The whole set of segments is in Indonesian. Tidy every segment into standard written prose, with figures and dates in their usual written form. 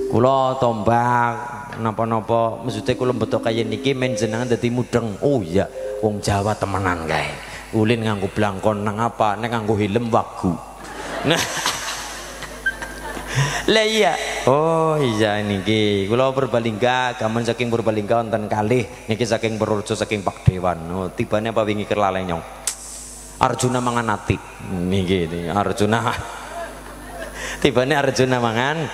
Kula tombak napa-napa maksudnya kula beto kaya niki men jenengan dadi mudeng. Oh iya, wong Jawa temenan kae. Ulin nganggo blangkon nang apa, nek nganggo helm wagu. Nah. Lah iya. Oh iya niki kula Purbalingga, gaman saking Purbalingga wonten kalih niki saking Purworejo saking Pakdewan. Oh, tibane apa wingi kerlale nyong. Arjuna mangan ati. Niki Arjuna. Tibane Arjuna mangan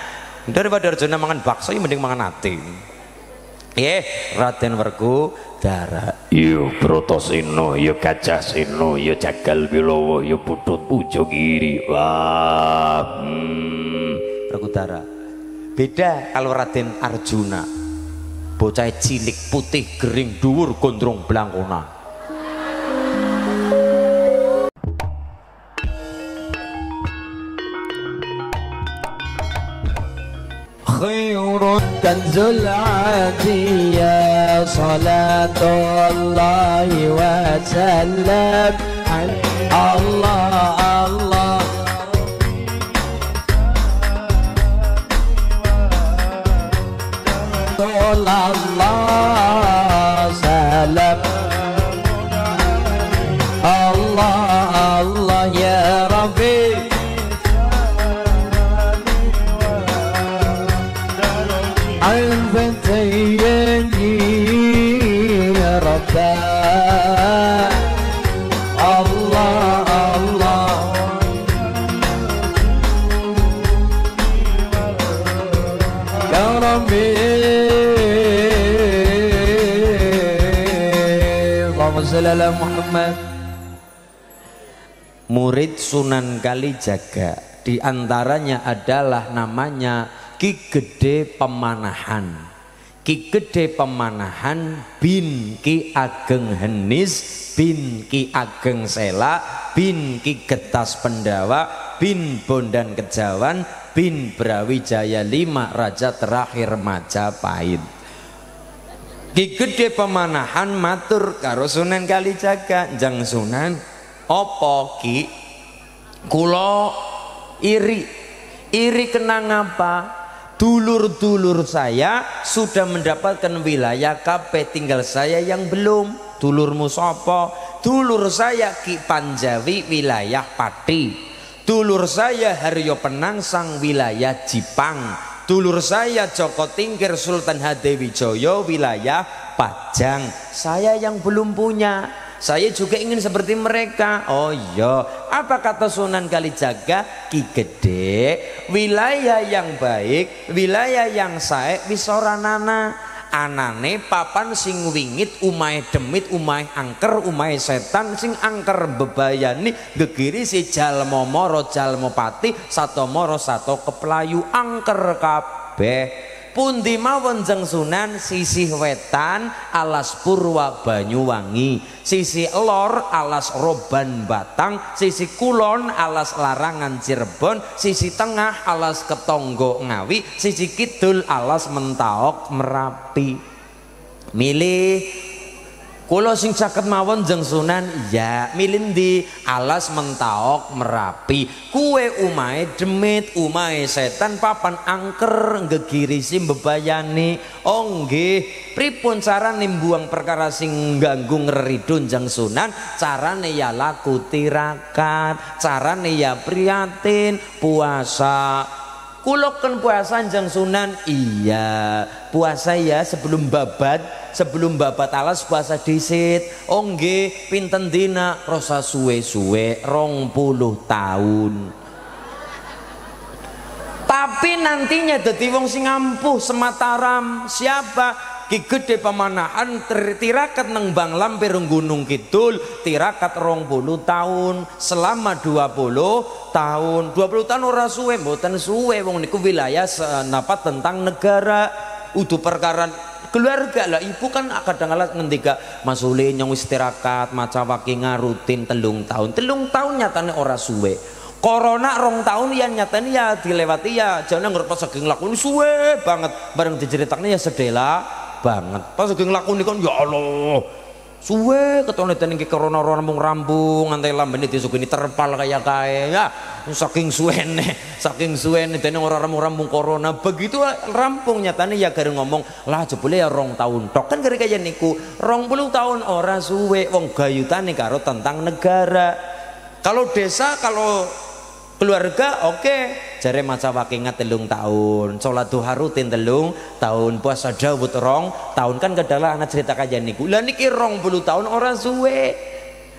daripada Arjuna mangan bakso ya mending mangan ati. Raden Werkudara. Yo Bratasena, yo Gajah Sena, yo Jagal Bilawa, yo Putut Pujogiri. Wah. Werkudara. Beda kalau Raden Arjuna. Bocah cilik putih gering dhuwur gondrong blangkona. خير كنز العادية صلاة الله وسلم الله الله الله سلام الله الله يا ربي Muhammad. Murid Sunan Kalijaga diantaranya adalah namanya Ki Gede Pemanahan. Ki Gede Pemanahan bin Ki Ageng Henis bin Ki Ageng Sela bin Ki Getas Pendawa bin Bondan Kejawan bin Brawijaya V Raja terakhir Majapahit. Ki Gede Pemanahan matur karo Sunan Kalijaga, "Jang Sunan, opo Ki? Kula iri kenang apa? Dulur-dulur saya sudah mendapatkan wilayah KP, tinggal saya yang belum. Dulurmu sapa? Dulur saya Ki Panjawi wilayah Pati. Dulur saya Haryo Penangsang wilayah Jipang. Dulur saya Joko Tingkir Sultan Hadewijaya wilayah Pajang. Saya yang belum punya. Saya juga ingin seperti mereka." Oh iya, apa kata Sunan Kalijaga? "Ki Gede, wilayah yang baik, wilayah yang sae wis ora nana. Anane papan sing wingit umahe demit, umahe angker, umahe setan sing angker bebayani gegiri si jalma mara jalma pati sato mara sato keplayu angker kabeh. Pundi mawon Jeng Sunan? Sisih wetan alas Purwa Banyuwangi, sisi lor alas Roban Batang, sisi kulon alas Larangan Cirebon, sisi tengah alas Ketonggo Ngawi, sisi kidul alas Mentaok Merapi. Milih kula sing caket mawon Jeng Sunan. Ya milih ndi? Alas Mentaok Merapi. Kuwe umahe demit, umahe setan, papan angker gegirisi bebayani. Oh nggih, pripun carane mbuang perkara sing ganggu ngridun Jeng Sunan? Carane ya laku tirakat, carane ya prihatin, puasa. Kula kan puasa Jeng Sunan. Iya, puasa ya sebelum babat. Sebelum babat alas puasa disit. Oh nggih, pinten dina? Rasa suwe-suwe 20 tahun. Tapi nantinya dadi wong sing ampuh semataram. Siapa? Ki Gede Pemanahan tirakat neng Bang Lampir Gunung Kidul, tirakat 20 tahun selama 20 tahun. 20 tahun ora suwe, mboten suwe, wong niku wilayah napa tentang negara. Udu perkara keluarga lah, ibu kan kadang-kadang ngendika Mas Uli nyong istirahat maca wakinga rutin 3 tahun. 3 tahun nyatane ora suwe. Corona 2 tahun ya nyatane ya dilewati ya. Jane ngerti pas saking lakoni suwe banget. Bareng diceritakne ya sedela banget. Pas saking lakoni kan ya Allah Suwe ketone teng iki corona rambung-rambung nganti lambene disugini terpal kaya kae. Ya, saking suwene dene ora rambung-rambung corona. Begitu rampung nyatane ya gara ngomong, lah jebule ya 2 tahun tok. Kan gara kaya niku 20 tahun ora suwe wong gayutane karo tentang negara. Kalau desa, kalau keluarga oke. Jare maca wakingat 3 tahun, salat duha rutin 3 tahun, puasa Daud 2 tahun. Kan kedalah anak cerita kajian niku. Lah niki 20 tahun orang suwe.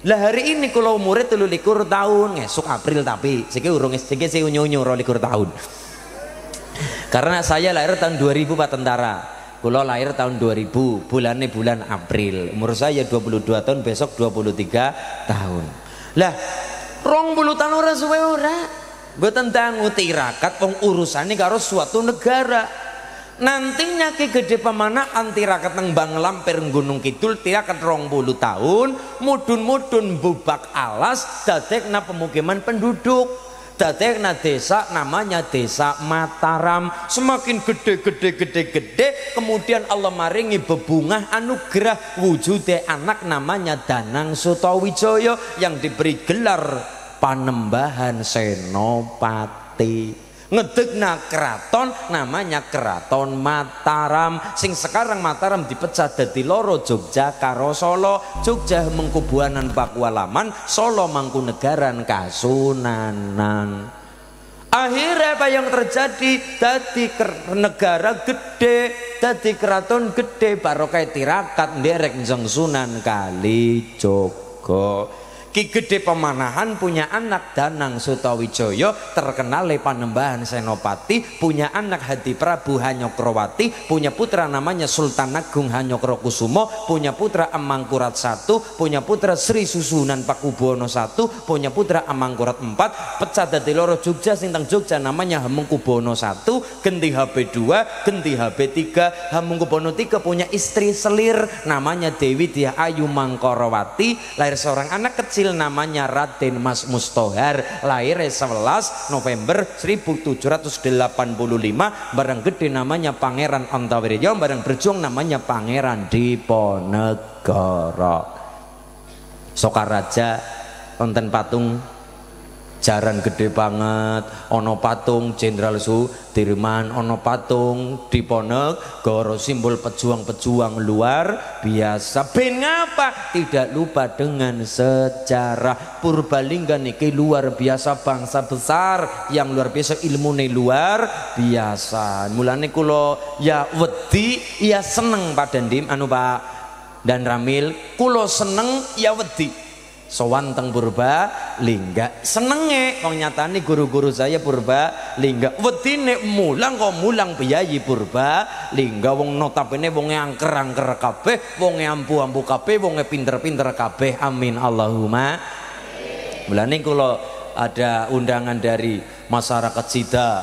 Lah hari ini kalau umure 23 tahun, ngesuk April tapi siki urung siki si unyu-unyu 22 tahun. Karena saya lahir tahun 2000 Pak Tentara. Kula lahir tahun 2000, bulannya bulan April. Umur saya 22 tahun, besok 23 tahun. Lah 20 tahun ora suwe ora. Mboten dangu tirakat wong urusane karo suatu negara. Nantinya Ki Gede Pemanah antirakat nang Bang Lampir Gunung Kidul tirakat 20 tahun, mudun-mudun bubak alas dadekna pemukiman penduduk. Dadekna desa namanya Desa Mataram. Semakin gede, kemudian Allah maringi bebungah anugerah wujude anak namanya Danang Sutawijaya yang diberi gelar Panembahan Senopati. Ngedegna keraton namanya Keraton Mataram. Sing sekarang Mataram dipecah dadi loro, Jogja karo Solo. Jogja Mangkubuanan Pakualaman, Solo Mangkunegaran Kasunanan. Akhirnya apa yang terjadi? Dadi negara gede, dadi keraton gede, barokah tirakat nderek njeng Sunan Kalijaga. Ki Gede Pemanahan punya anak Danang Sutawijaya, terkenal Panembahan Senopati, punya anak Hadi Prabu Hanyokrawati, punya putra namanya Sultan Agung Hanyokrokusumo, punya putra Amangkurat I, punya putra Sri Susunan Pakubuwono I, punya putra Amangkurat IV, pecah dadi loro Jogja sintang Jogja namanya Hamengkubuwono I, genti HB2, genti HB3, Hamengkubuwono III punya istri selir namanya Dewi Dyah Ayu Mangkorawati, lahir seorang anak kecil namanya Raden Mas Mustohar, lahir 11 November 1785, barang gede namanya Pangeran Antawirya, barang berjuang namanya Pangeran Diponegoro. Sokaraja wonten patung jaran gede banget, ono patung Jenderal Sudirman, ono patung Diponegoro, simbol pejuang-pejuang luar biasa. Ben ngapa? Tidak lupa dengan sejarah. Purbalingga niki luar biasa, bangsa besar yang luar biasa, ilmune luar biasa. Mulane kula ya wedi ya seneng Pak Dandim Pak dan Ramil, kula seneng ya wedi sowan teng Purbalingga. Senenge wong nyatane guru-guru saya Purbalingga, wedine mulang kok mulang biayi Purbalingga. Wong notabene wonge angker-angker kabeh, wonge ampu-ampu kabeh, wonge pinter-pinter kabeh. Amin Allahumma. Mulane kula ada undangan dari masyarakat Sida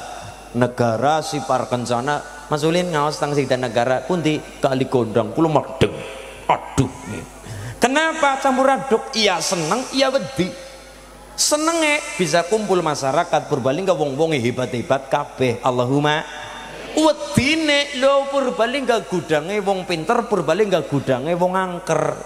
Negara Sipar Kencana, Mas Ulin ngaos teng Sida Negara pundi kali gondang kula medeng. Aduh. Kenapa campur aduk? Iya seneng, iya wedi. Senenge bisa kumpul masyarakat Purbalingga wong-wonge hebat-hebat kabeh. Allahumma. Wedine lho Purbalingga gudange wong pinter, Purbalingga gudange wong angker.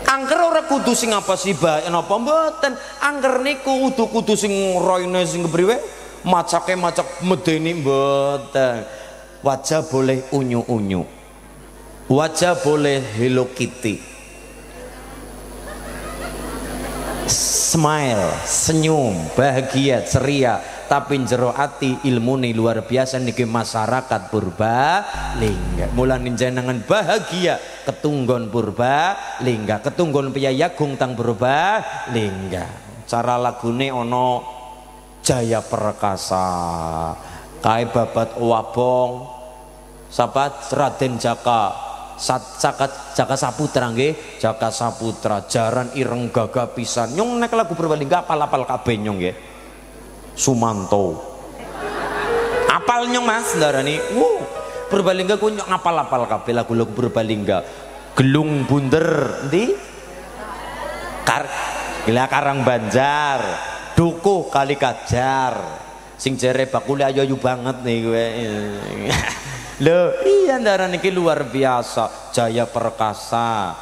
Angker ora kudu sing apa sih bae napa mboten. Angker niku kudu sing roine sing kepriwe? Macake macak medeni mboten. Wajah boleh unyu-unyu, wajah boleh Hello Kitty, smile, senyum, bahagia, ceria, tapi jero ati ilmune luar biasa niki masyarakat Purbalingga. Mulane jenengan bahagia ketunggon Purbalingga, ketunggon piyayagung tang Purbalingga. Cara lagune ono Jaya Perkasa, kae babat wabong, sahabat Raden Jaka Saputra nggih, Jaka Saputra, jaran ireng gagah pisan. Nyong nek lagu Purbalingga apal-apal kabeh nyong nggih. Sumanto. Apal nyong Mas ndarani. Purbalingga ku nyong apal-apal kabeh lagu-lagu Purbalingga. Gelung bunder endi? Gila Karang Banjar, Dukuh Kali Kajar. Sing jere bakule ayu-ayu banget nih gue. Loh, iya ndara niki luar biasa. Jaya Perkasa.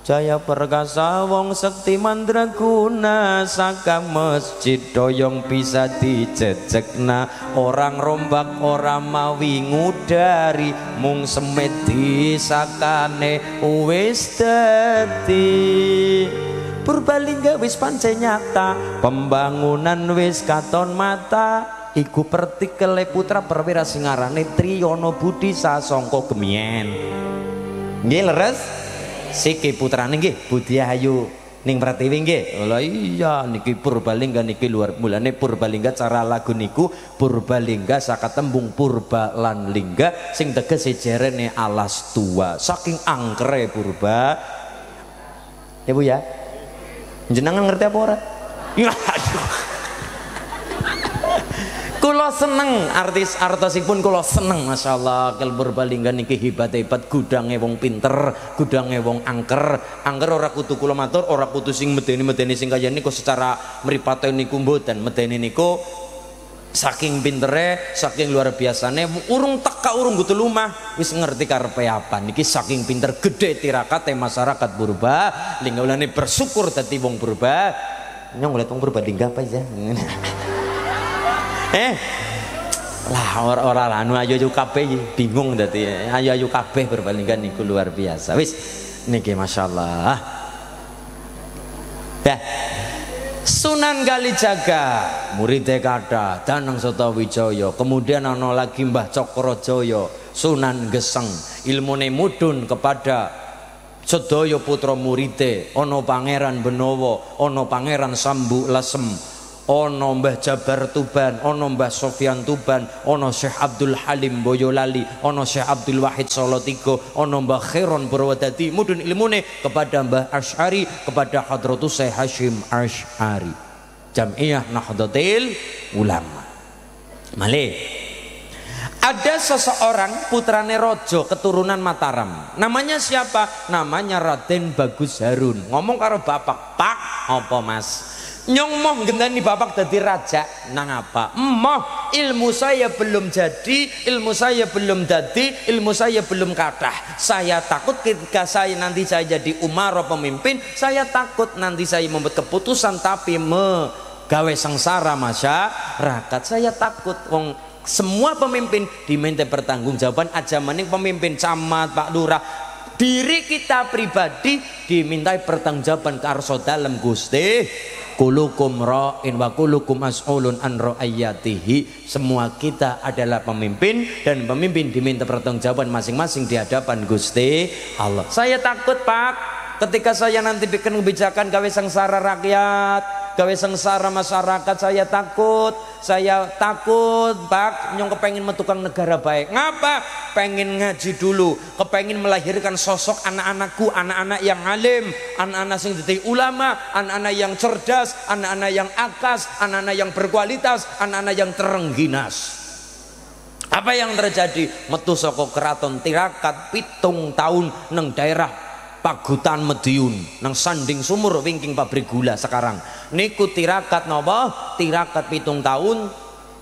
Jaya Perkasa wong sekti mandraguna, saka masjid doyong bisa dijejekna. Orang rombak ora mawi ngudari, mung semet disakane wis dadi. Purbalingga wis pancen nyata, pembangunan wis katon mata. Iku pertikele putra perwira sing arane Triyono Budi Sasongko Gemien. Nggih leres? Siki putrane nggih Budiayu ning Pratiwi nggih. Lha iya niki Purbalingga niki luar mulane Purbalingga cara lagu niku Purbalingga saka tembung purba lan lingga sing tegese jerene alas tua. Saking angkere purba. Ya Bu ya. Jenengan ngerti apa ora? Ya aduh. Kula seneng artisipun kula seneng masyaallah. Kel Purbalingga niki hebat-hebat, gudange wong pinter, gudange wong angker ora kudu kula matur, ora kudu sing medeni sing kaya niku secara mripate niku mboten, medeni niku saking pintere, saking luar biasane, urung teka urung kudu lumah wis ngerti karepe apa. Niki saking pinter gede tirakate masyarakat Purba, linggulane bersyukur dadi wong Purba. Nyong lihat wong Purbalingga apa ya? Lah ora anu ayu kabeh bingung dadi ayu kabeh Purbalingga niku luar biasa. Wis niki masyaallah. Ya. Sunan Kalijaga muridé kathah Danang Sutawijaya, kemudian ana lagi Mbah Cakrajaya, Sunan Geseng, ilmune mudhun kepada sedaya putra muridé, ana Pangeran Benawa, ana Pangeran Sambu Lesem, ono Mbah Jabar Tuban, ono Mbah Sofyan Tuban, ono Syekh Abdul Halim Boyolali, ono Syekh Abdul Wahid Solotigo, ono Mbah Khairon Purwodadi, mudun ilmune kepada Mbah Asy'ari, kepada Hadratus Syekh Hashim Asy'ari, Jam'iyah Nahdlatul Ulama. Malih ada seseorang putrane Rojo keturunan Mataram, namanya siapa? Namanya Raden Bagus Harun. Ngomong karo bapak, "Pak, apa Mas? Nyong moh gendani bapak dadi raja." Nang apa? "Moh, ilmu saya belum jadi, ilmu saya belum dadi, ilmu saya belum kathah. Saya takut ketika nanti saya jadi umara pemimpin, saya takut nanti saya membuat keputusan tapi gawe sengsara masyarakat. Saya takut wong semua pemimpin diminta pertanggungjawaban aja maning pemimpin camat, Pak Lurah. Diri kita pribadi dimintai pertanggungjawaban karso dalem Gusti. Kulukum ra'in wa kulukum mas'ulun an ra'iyatihi. Semua kita adalah pemimpin dan pemimpin diminta pertanggungjawaban masing-masing di hadapan Gusti Allah. Saya takut Pak, ketika saya nanti bikin kebijakan gawe sengsara rakyat, gawe sengsara masyarakat, saya takut Pak. Nyong kepengin metukang negara baik. Ngapa? Pengen ngaji dulu, kepengin melahirkan sosok anak-anakku, anak-anak yang alim, anak-anak sing dadi ulama, anak-anak yang cerdas, anak-anak yang akas, anak-anak yang berkualitas, anak-anak yang terengginas. Apa yang terjadi? Metu saka keraton Tirakat 7 tahun nang daerah Pagutan Mediun nang sanding sumur wingking pabrik gula sekarang niku Tirakat napa? Tirakat 7 tahun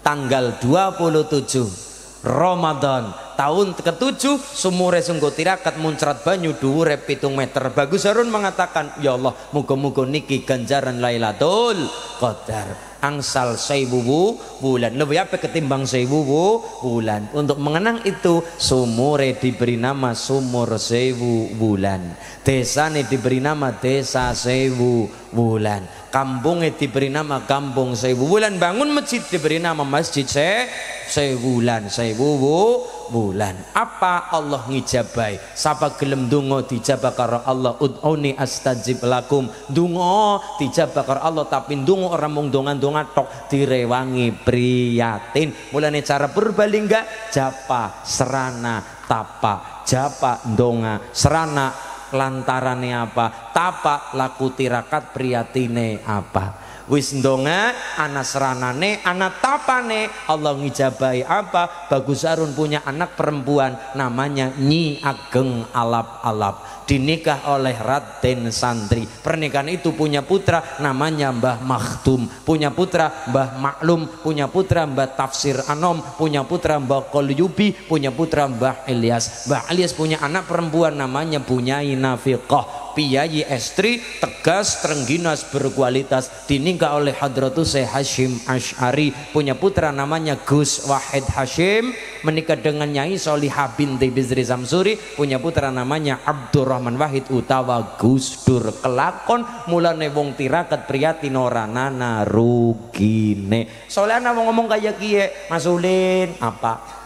tanggal 27 Ramadan tahun ke-7 sumure sungguh Tirakat muncrat banyu dhuwure 7 meter. Bagus Harun mengatakan, "Ya Allah, muga-muga niki ganjaran Lailatul Qadar angsal 1000 bulan lebih apa ketimbang 1000 bulan." Untuk mengenang itu sumure diberi nama sumur 1000 bulan, desane diberi nama desa 1000 bulan, kampungnya diberi nama kampung 1000 bulan, bangun masjid diberi nama masjid 1000 bulan. 1000 bulan. Apa Allah ngijabai? Sapa gelem donga dijabah karo Allah. Ud'uni astajib lakum. Donga dijabah karo Allah, tapi donga ora mung donga-donga tok, direwangi priyatin. Mulane cara Purbalingga japa serana tapa, japa donga serana lantarane apa, tapa laku tirakat priyatine apa. Wis ndonga anak seranane anak tapane Allah ngijabahi apa? Bagus Harun punya anak perempuan namanya Nyi Ageng Alap-Alap, dinikah oleh Raden Santri. Pernikahan itu punya putra namanya Mbah Makhtum, punya putra Mbah Maklum, punya putra Mbah Tafsir Anom, punya putra Mbah Qolyubi, punya putra Mbah Ilyas. Mbah Ilyas punya anak perempuan namanya Bunyai Nafiqah, piyayi estri tegas terengginas berkualitas, dinikah oleh Hadratus Syekh Hashim Asy'ari, punya putra namanya Gus Wahid Hashim, menikah dengan Nyai Solihah binti Bizri Samsuri, punya putra namanya Abdurrahman Wahid utawa Gus Dur. Kelakon mulane wong tirakat priyatin ora nana rugine. Soalnya ana wong ngomong kaya kiye, Mas Ulin apa?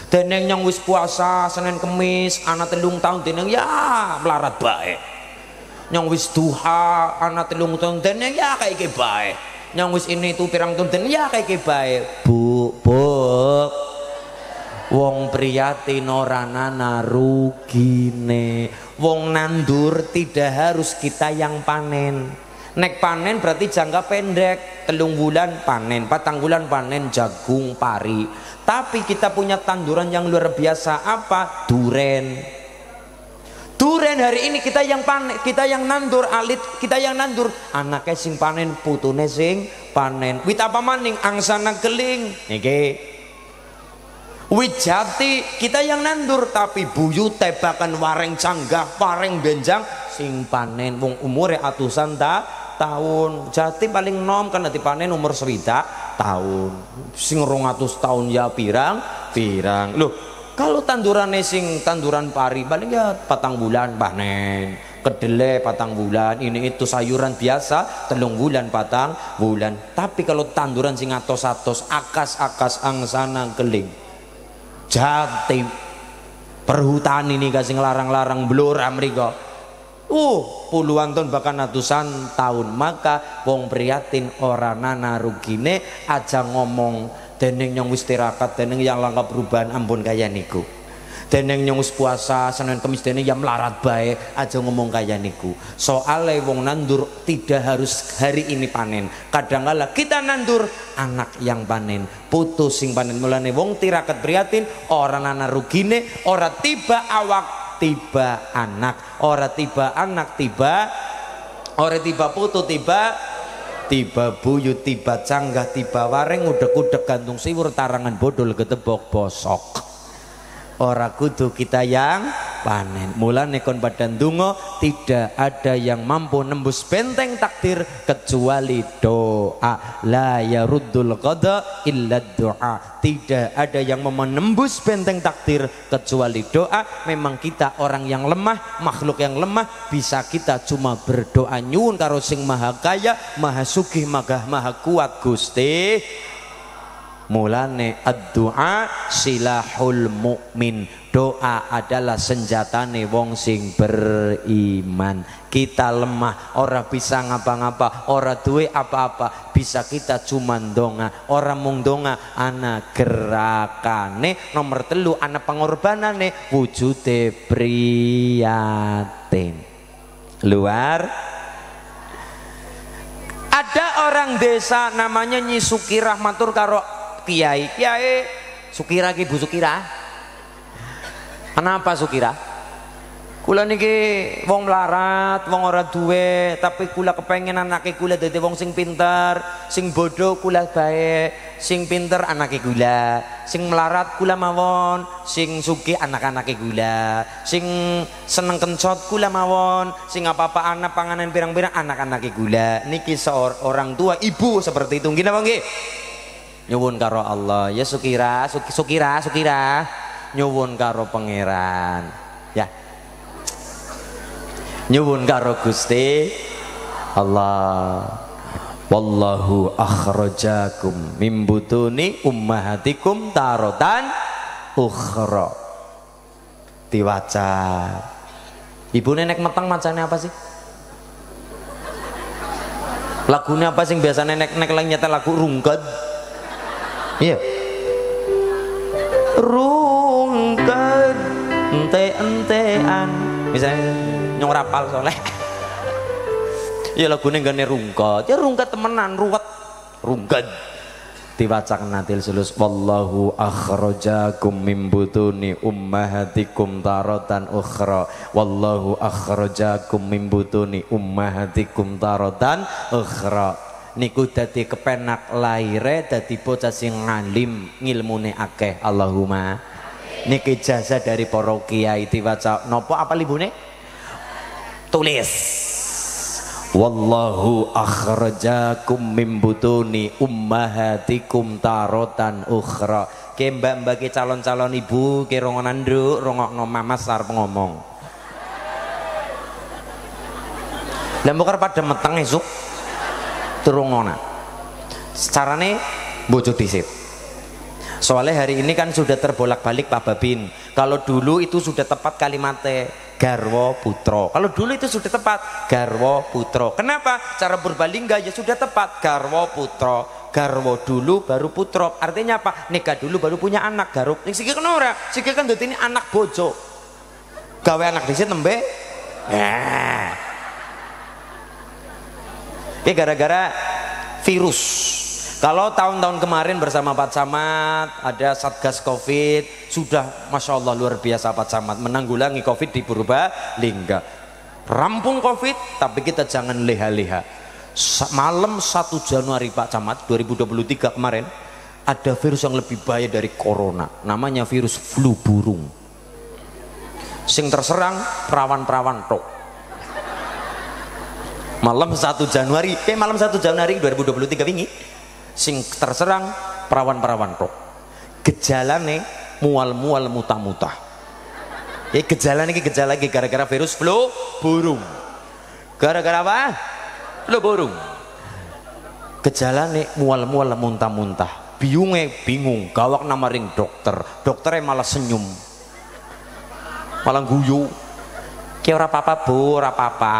Deneng yang wis puasa Senin Kemis anak 3 tahun deneng ya melarat bae. Yang wis duha anak 3 tahun deneng ya kayak bae. Yang wis ini itu pirang tahun deneng ya kayak bae. Bu, wong priyatin ora nana rugine. Wong nandur tidak harus kita yang panen. Nek panen berarti jangka pendek, 3 bulan panen, 4 bulan panen jagung pari. Tapi kita punya tanduran yang luar biasa apa? Duren. Duren hari ini kita yang panen, kita yang nandur, alit kita yang nandur. Anaknya sing panen, putune sing panen. Wit apa maning? Angsana geling. Niki. Wit jati kita yang nandur, tapi buyut tebakan wareng canggah, wareng benjang sing panen. Wong umure atusan tahun. Jati paling nom kan dipanen umur 1 tahun. Sing 200 tahun ya pirang. Loh, kalau tandurannya sing tanduran pari paling ya 4 bulan panen. Kedelai 4 bulan, ini itu sayuran biasa 3 bulan 4 bulan. Tapi kalau tanduran sing atos-atos, akas-akas angsana geling. Jati perhutan ini kasih larang-larang blora mriko. Puluhan tahun bahkan ratusan tahun. Maka wong priyatin ora nana rugine aja ngomong deneng yang wis tirakat, deneng yang langkah perubahan ampun kaya niku. Deneng yang wis puasa Senin Kemis deneng yang melarat bae aja ngomong kaya niku. Soale wong nandur tidak harus hari ini panen. Kadangkala kita nandur anak yang panen, putus sing panen. Mulane wong tirakat priyatin ora nana rugine, ora tiba awak tiba anak, ora tiba anak tiba, ora tiba putu tiba buyut, tiba canggah, tiba wareng, udek-udek gantung siwur, tarangan bodol ketebok bosok. Ora kudu kita yang panen. Mulane kon badan dungo tidak ada yang mampu nembus benteng takdir kecuali doa. La yaruddul qada illa doa. Tidak ada yang menembus benteng takdir kecuali doa. Memang kita orang yang lemah, makhluk yang lemah, bisa kita cuma berdoa nyuwun karo sing maha kaya, maha sugih, maha kuat Gusti. Mulane ad-du'a silahul mukmin. Doa adalah senjatane wong sing beriman. Kita lemah, ora bisa ngapa-ngapa, ora duwe apa-apa, bisa kita cuma ndonga. Ora mung ndonga, ana gerakane. Nomor 3 ana pengorbanane, wujude priyatin. Luar. Ada orang desa namanya Nyi Sukirah matur karo Kiai Sukira ki Bu Sukira. Kenapa Sukira? Kula niki wong melarat, wong ora duwe, tapi kula kepengen anake kula dadi wong sing pinter, sing bodoh kula bae, sing pinter anake kula, sing melarat kula mawon, sing sugih anak-anake kula, sing seneng kencot kula mawon, sing apa-apa anak panganan pirang-pirang anak-anake kula. Niki seorang tua ibu seperti itu nggih napa nggih? Nyuwun karo Allah ya Sukira nyuwun karo pangeran ya, nyuwun karo Gusti Allah. Wallahu akhrajakum mim butuni ummahatikum tarotan ukhra. Diwaca ibu nenek meteng macane apa sih? Lagunya apa sing biasa nenek lagi nyetel lagu rungked? Iya. Rungked ente-entean. Misalnya nyong rapal soleh. Ya lagune nggone rungkat. Ya rungkat temenan, ruwet. Rungkat. Diwacakan natil sulus wallahu akhrajakum min butuni ummahatikum taratan ukhra wallahu akhrajakum min butuni ummahatikum taratan ukhra niku dadi kepenak laire dadi bocah sing ngalim ngilmune akeh Allahumma niki jasa dari para kiai diwaca napa apa libune tulis wallahu akhrajakum min butuni ummahatikum tarotan ukhra ke mbak-mbak ke calon-calon ibu ke rongonan nduk rongokno mamas arep ngomong lha mbok pada meteng esuk turungona carane bojo dhisit soalnya hari ini kan sudah terbolak-balik Pak Babin kalau dulu itu sudah tepat kalimatnya garwa putra. Kalau dulu itu sudah tepat garwa putra. Kenapa? Cara berbalingga ya sudah tepat garwa putra. Garwa dulu baru putra. Artinya apa? Nikah dulu baru punya anak garuk. Ning sikil kan ora. Sikil kan dadi ini anak bojo. Gawe anak dhisik nembe. Nah. Ini gara-gara virus. Kalau tahun-tahun kemarin bersama Pak Camat ada Satgas Covid sudah Masya Allah luar biasa Pak Camat menanggulangi Covid di Purbalingga rampung Covid tapi kita jangan leha-leha malam 1 Januari Pak Camat 2023 kemarin ada virus yang lebih bahaya dari corona namanya virus flu burung sing terserang perawan-perawan tok malam 1 Januari 2023 wingi sing terserang perawan-perawan tok gejalane mual-mual muntah-muntah ya gejala ini gara-gara virus flu burung gara-gara apa? Flu burung gejalane mual-mual muntah-muntah bingung gawak nama ring dokternya malah senyum malah guyu ki ora apa-apa bu ora apa-apa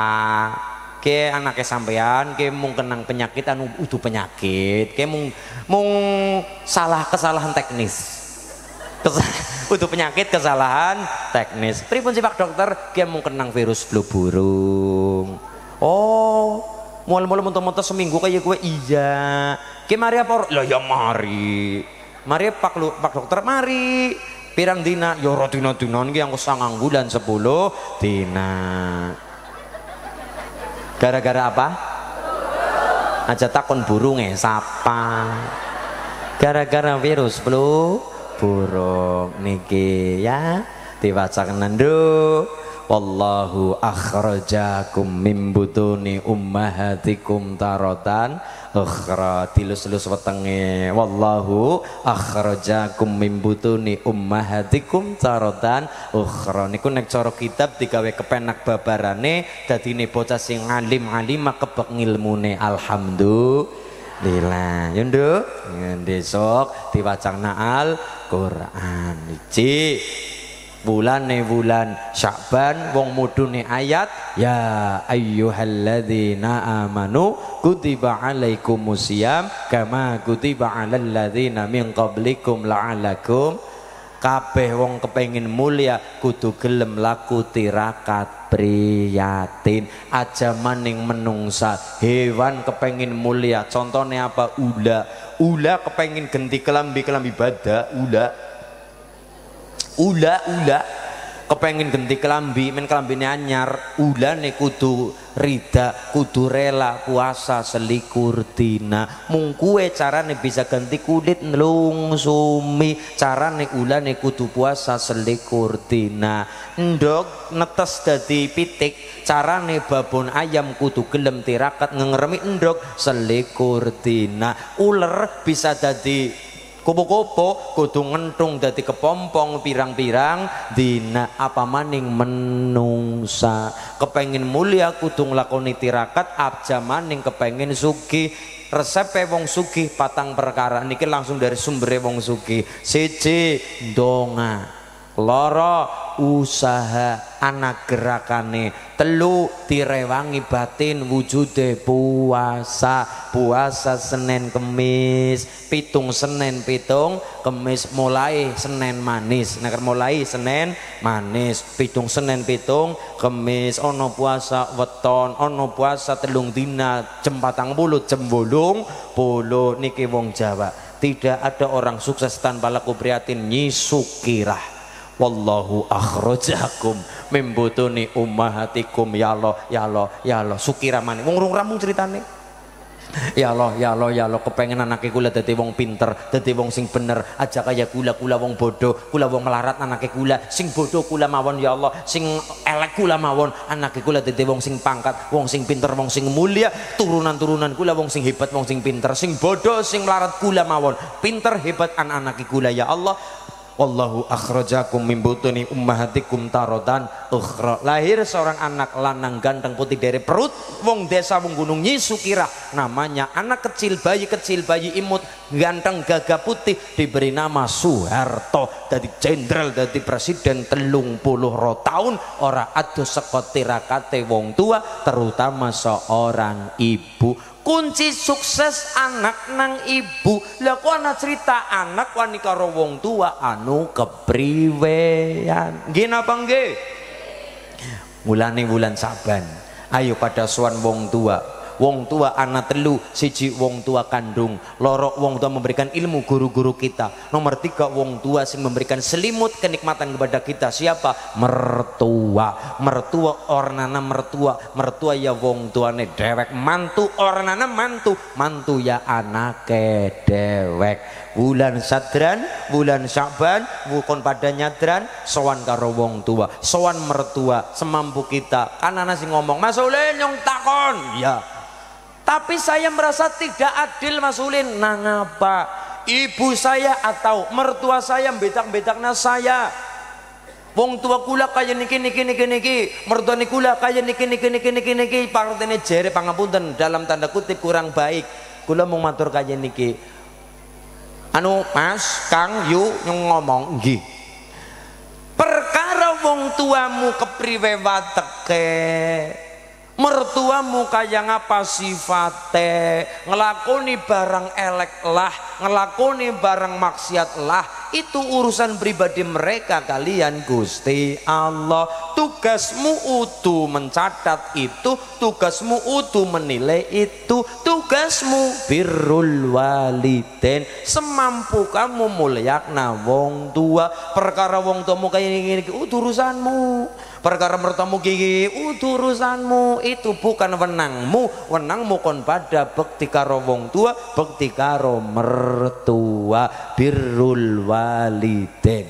ke anaknya sampean ke mung kenang penyakit anu utuh penyakit ke mung kesalahan teknis utuh penyakit kesalahan teknis pripun sih Pak dokter ke mung kenang virus flu burung oh mual-mual muntah-muntah seminggu kayak gue iya ke mari apa lah ya mari Pak dokter mari pirang dina yo dina-dinan ki angko 9 bulan 10 dina gara-gara apa? Aja takon burungnya sapa gara-gara virus flu burung niki ya diwacakan nando wallahu akhrajakum min butuni ummahatikum tarotan ukhra dilus-lus wetenge wallahu akhrajakum min butuni ummahatikum tarotan ukhra niku nek cara kitab digawe kepenak babarane dadine bocah sing alim-alimah kebek ngilmune alhamdulillah yo nduk besok diwacana Al-Qur'an iki bulan Sya'ban wong mudune ayat ya ayyuhalladzina amanu kutiba alaikumusiyam kama kutiba alal ladzina min qablikum la'alakum kabeh wong kepengin mulia kudu gelem laku tirakat priyatin aja maning menungsa hewan kepengin mulia contohnya apa ula kepengin ganti kelambi badak ula kepengin ganti kelambi men kelambine anyar ulane kudu rida kudu rela puasa selikur dina mung kuwe carane bisa ganti kulit nlungsumi carane ulane kudu puasa selikur dina ndok netes dadi pitik carane babon ayam kudu gelem tirakat ngengremi ndok selikur dina uler bisa dadi kupu-kupu kudu ngentung dadi kepompong pirang-pirang dina apa maning menungsa kepengin mulia kudu nglakoni tirakat abja maning kepengin sugih resepe wong sugih 4 perkara niki langsung dari sumber wong sugih siji ndonga loro usaha anak gerakane, telu direwangi batin wujude puasa. Puasa Senin Kemis, pitung Senin pitung Kemis, mulai Senin manis, nek mulai Senin manis, pitung Senin pitung Kemis, ono puasa weton, ono puasa telung dina jam 40 jam 8 niki wong Jawa. Tidak ada orang sukses tanpa laku prihatin nyisukirah. Wallahu akhrajakum mim butuni ummahatikum. Ya Allah, ya Allah, ya Allah. Sukira mani wong ramung ceritane. Ya Allah, ya Allah, ya Allah, kepengen anake kula dadi wong pinter, dadi wong sing bener, aja kaya kula wong bodoh, kula wong melarat, anake kula sing bodoh kula mawon ya Allah, sing elek kula mawon, anake kula dadi wong sing pangkat, wong sing pinter, wong sing mulia, turunan-turunan kula wong sing hebat, wong sing pinter, sing bodoh, sing melarat kula mawon, pinter hebat anak-anake kula ya Allah. Wallahu akhrajakum min butuni ummahatikum tarodan ukhra. Lahir seorang anak lanang ganteng putih dari perut wong desa wong gunung Nyisukira, namanya anak kecil bayi imut ganteng gagah putih, diberi nama Soeharto, jadi jenderal, jadi presiden 30 tahun. Ora adoh saka tirakate wong tua, terutama seorang ibu. Kunci sukses anak nang ibu. Lah kok ana cerita anak wani karo wong tua anu kepriwean. Nggih napa nggih? Mulane wulan Saban, ayo pada sowan wong tua. Wong tua anak telu, siji wong tua kandung, loro wong tua memberikan ilmu guru-guru kita, nomor 3 wong tua sing memberikan selimut kenikmatan kepada kita. Siapa? Mertua. Mertua ornana mertua ya wong tuane dewek, mantu ornana mantu ya anake dewek. Bulan Sadran, bulan Syaban, bukan pada nyadran, sowan karo wong tua, sowan mertua semampu kita. Kan ana sing ngomong, Mas Ulin nyong takon, ya. Tapi saya merasa tidak adil Mas Ulin. Nang apa? Ibu saya atau mertua saya betak-betakna saya. Wong tua kula kaya niki, mertua kula kaya niki. Partene jere pangapunten dalam tanda kutip kurang baik. Kula mau matur kaya niki. Anu Mas, Kang, yuk ngomong nggih. Perkara wong tuamu kepriwe wateke, mertuamu kaya ngapa sifate, ngelakoni barang elek lah, ngelakoni barang maksiat lah, itu urusan pribadi mereka. Kalian Gusti Allah, tugasmu utuh mencatat itu, tugasmu utuh menilai itu, tugasmu birrul waliden, semampu kamu mulyakna wong tua. Perkara wong tuamu kaya ini urusanmu, perkara mertuamu gigi urusanmu, itu bukan wenangmu. Wenangmu kon pada bekti karo wong tua, bekti karo mertua, birrul waliden.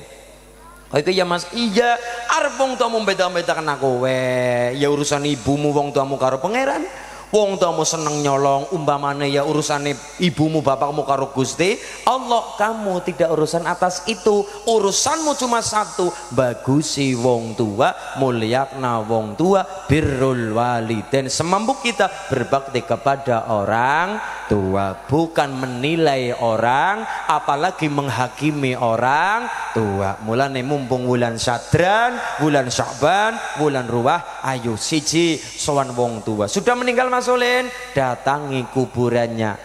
Itu ya Mas, iya arep wong tuamu beda-bedakan aku ya urusan ibumu wong tuamu karo pangeran. Wong tuamu seneng nyolong, umpamane ya urusane ibumu bapakmu karo Gusti Allah. Kamu tidak urusan atas itu, urusanmu cuma satu, bagusi wong tua, mulyakna wong tua, birrul waliden, semampu kita berbakti kepada orang tua, bukan menilai orang apalagi menghakimi orang tua. Mulane mumpung bulan Sadran, bulan Syaban, bulan Ruwah, ayo siji sowan wong tua. Sudah meninggal Mas Ulin, datangi kuburannya.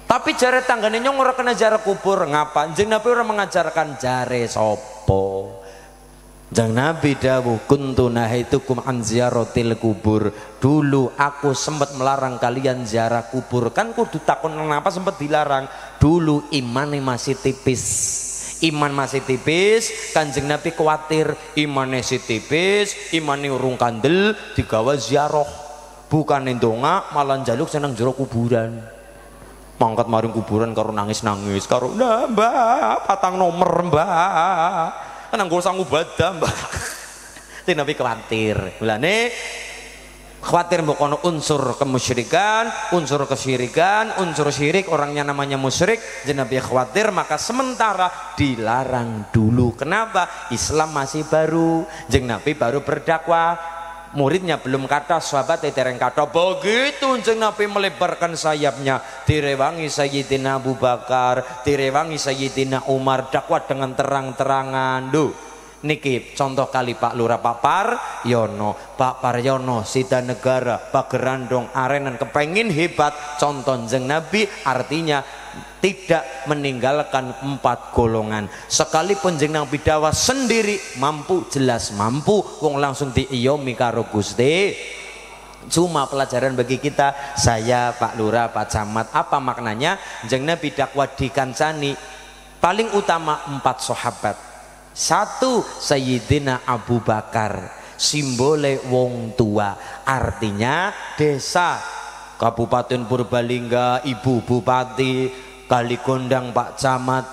Tapi jare tanggane nyong ora kena jare kubur. Ngapa? Jeneng Nabi ora mengajarkan jare sopo. Jeneng Nabi dawuh kuntu nahaitukum an ziyaratil kubur. Dulu aku sempat melarang kalian ziarah kubur. Kan kudu takon kenapa sempat dilarang? Dulu imane masih tipis. Iman masih tipis, Kanjeng Nabi khawatir imane si tipis, imane urung kandel digawa ziarah. Bukan ndonga malah njaluk seneng jero kuburan. Mangkat maring kuburan karo nangis-nangis karo nah Mbah patang nomor Mbah. Nang go sang ibadah Mbah. Kanjeng Nabi khawatir. Mulane khawatir mbok ono unsur kemusyrikan, unsur kesyirikan, unsur syirik, orangnya namanya musyrik. Kanjeng Nabi khawatir, maka sementara dilarang dulu. Kenapa? Islam masih baru. Kanjeng Nabi baru berdakwah. Muridnya belum kata, sahabat tereng kata. Begitu Kanjeng Nabi melebarkan sayapnya, direwangi Sayyidina Abu Bakar, direwangi Sayyidina Umar, dakwah dengan terang-terangan. Duh, Niki contoh kali Pak Lurah Pak Paryono. Pak Paryono Sida Negara Pak Gerandong Arenan kepengin hebat contoh Kanjeng Nabi, artinya tidak meninggalkan 4 golongan. Sekalipun jeneng bidawa sendiri mampu, jelas mampu, wong langsung diiyomi karo Gusti. Cuma pelajaran bagi kita, saya Pak Lurah Pak Camat, apa maknanya jeneng Nabi dakwah dikancani paling utama 4 sahabat. 1 Sayyidina Abu Bakar, simbole wong tua, artinya desa Kabupaten Purbalingga, Ibu Bupati, Kali Gondang Pak Camat,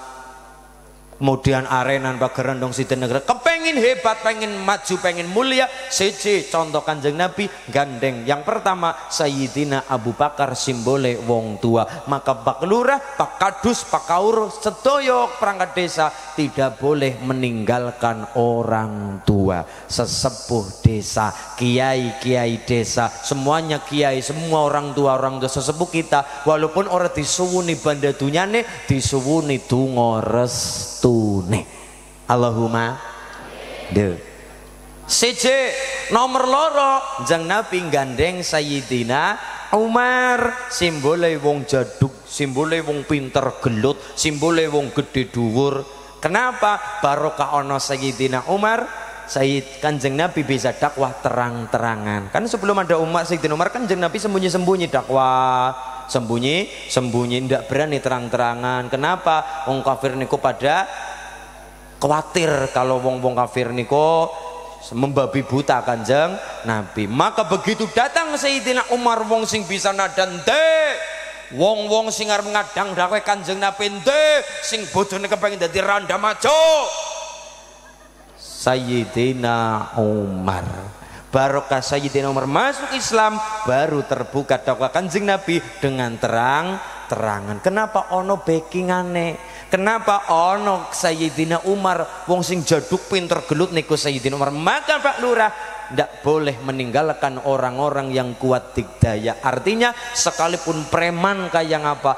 kemudian Arenan Pak Gerandong Sida Negara kepengin hebat, pengen maju, pengen mulia, siji contoh Kanjeng Nabi gandeng yang pertama Sayyidina Abu Bakar, simbole wong tua. Maka Pak Lurah, Pak Kadus, Pak Kaur, sedoyo perangkat desa tidak boleh meninggalkan orang tua, sesepuh desa, kiai-kiai desa, semuanya kiai, semua orang tua sesepuh kita, walaupun orang disuwuni banda dunyane, disuwuni donga restune. Allahumma de. Siji nomor loro Kanjeng Nabi gandeng Sayyidina Umar, simbole wong jaduk, simbole wong pinter gelut, simbole wong gede dhuwur. Kenapa? Barokah ono Sayyidina Umar, Sayyid Kanjeng Nabi bisa dakwah terang-terangan. Kan sebelum ada umat Sayyidina Umar kan Kanjeng Nabi sembunyi-sembunyi dakwah, sembunyi-sembunyi, ndak berani terang-terangan. Kenapa? Wong kafir niku pada khawatir kalau wong-wong kafir niku membabi buta Kanjeng Nabi. Maka begitu datang Sayyidina Umar, wong sing bisa nadan wong-wong sing arep ngadang dakwah Kanjeng Nabi sing bojone kepengin dadi randa majo, Sayyidina Umar. Barokah Sayyidina Umar masuk Islam, baru terbuka dakwah Kanjeng Nabi dengan terang-terangan. Kenapa ono backingane? Kenapa ono Sayyidina Umar wong sing jaduk pinter gelut niku Sayyidina Umar? Maka Pak Lurah tidak boleh meninggalkan orang-orang yang kuat dikdaya. Artinya sekalipun preman kayak apa,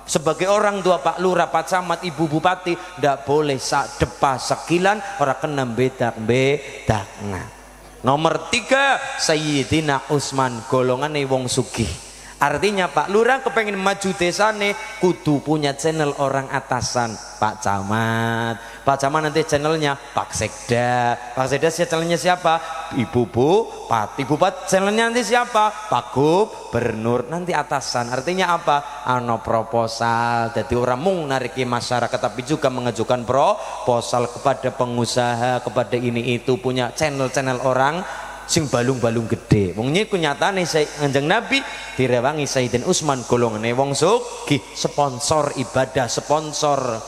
sebagai orang tua Pak Lurah, Pak Camat, Ibu Bupati tidak boleh sak depa sekilan, orang kena bedak-bedakna. Nomor 3 Sayyidina Utsman, golongane wong sugih. Artinya Pak Lurah kepengen maju desane kudu punya channel orang atasan. Pak Camat, Pak Camat nanti channelnya Pak Sekda, Pak Sekda channelnya siapa? Ibu Bupati, Bupati channelnya nanti siapa? Pak Gubernur, nanti atasan. Artinya apa? Ano proposal, jadi orang mung nariki masyarakat tapi juga mengajukan proposal kepada pengusaha, kepada ini itu, punya channel-channel orang sing balung-balung gede. Wong niku nyatane Kanjeng Nabi direwangi Sayyidina Utsman golongane wong sugih, sponsor ibadah, sponsor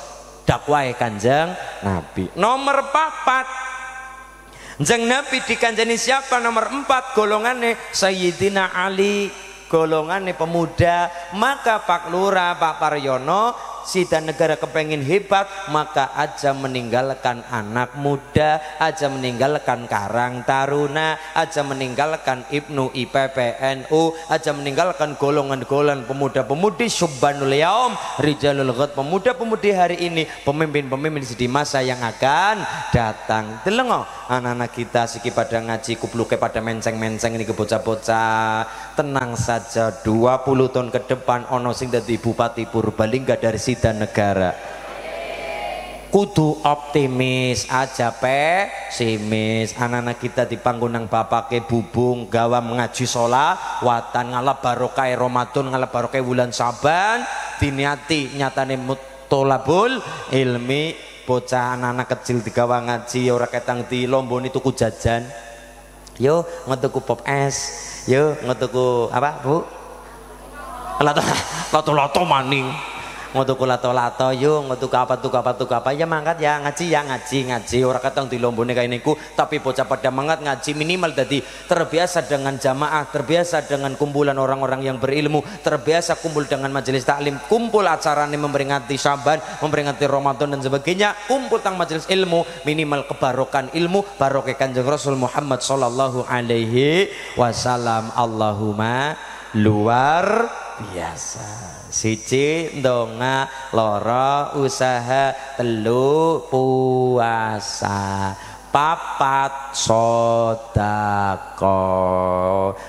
dakwah Kanjeng Nabi. Nomor 4 Kanjeng Nabi dikanjani siapa? Nomor 4 golongane Sayyidina Ali, golongane pemuda. Maka Pak Lurah, Pak Paryono, Sida Negara kepengin hebat, maka aja meninggalkan anak muda, aja meninggalkan Karang Taruna, aja meninggalkan Ibnu IPPNU, aja meninggalkan golongan-golongan pemuda-pemudi Syubbanul Yaum, Rijalul Ghad, pemuda-pemudi hari ini, pemimpin-pemimpin di masa yang akan datang. Delengo anak-anak kita siki pada ngaji, kupluke pada menceng-menceng ini, bocah-bocah tenang saja. 20 tahun ke depan ono sing dadi Bupati Purbalingga dari Sida Negara. Kudu optimis aja pesimis. Anak-anak kita di panggunang bapake bubung gawa mengaji sholawatan, ngalap barokah Ramadan, ngalap barokah bulan Saban, diniati nyatane mutolabul ilmi. Bocah anak-anak kecil digawa ngaji ora ketang di lomboni tuku jajan. Yo ngetuku pop es, yo ngetuku apa Bu? Lato-lato maning. Ngotuku lato-lato, yo ngotuku apa ya mangkat ya ngaji orang katang di lombone kayak niku, tapi bocah pada mangat ngaji minimal tadi terbiasa dengan jamaah, terbiasa dengan kumpulan orang-orang yang berilmu, terbiasa kumpul dengan majelis taklim, kumpul acara ini memperingati Syaban, memperingati Ramadan dan sebagainya, kumpul tang majelis ilmu, minimal kebarokan ilmu, barokah Kanjeng Rasul Muhammad sallallahu alaihi wasallam. Allahumma luar biasa. Siji ndonga, loro usaha, telu puasa. papat sedekah.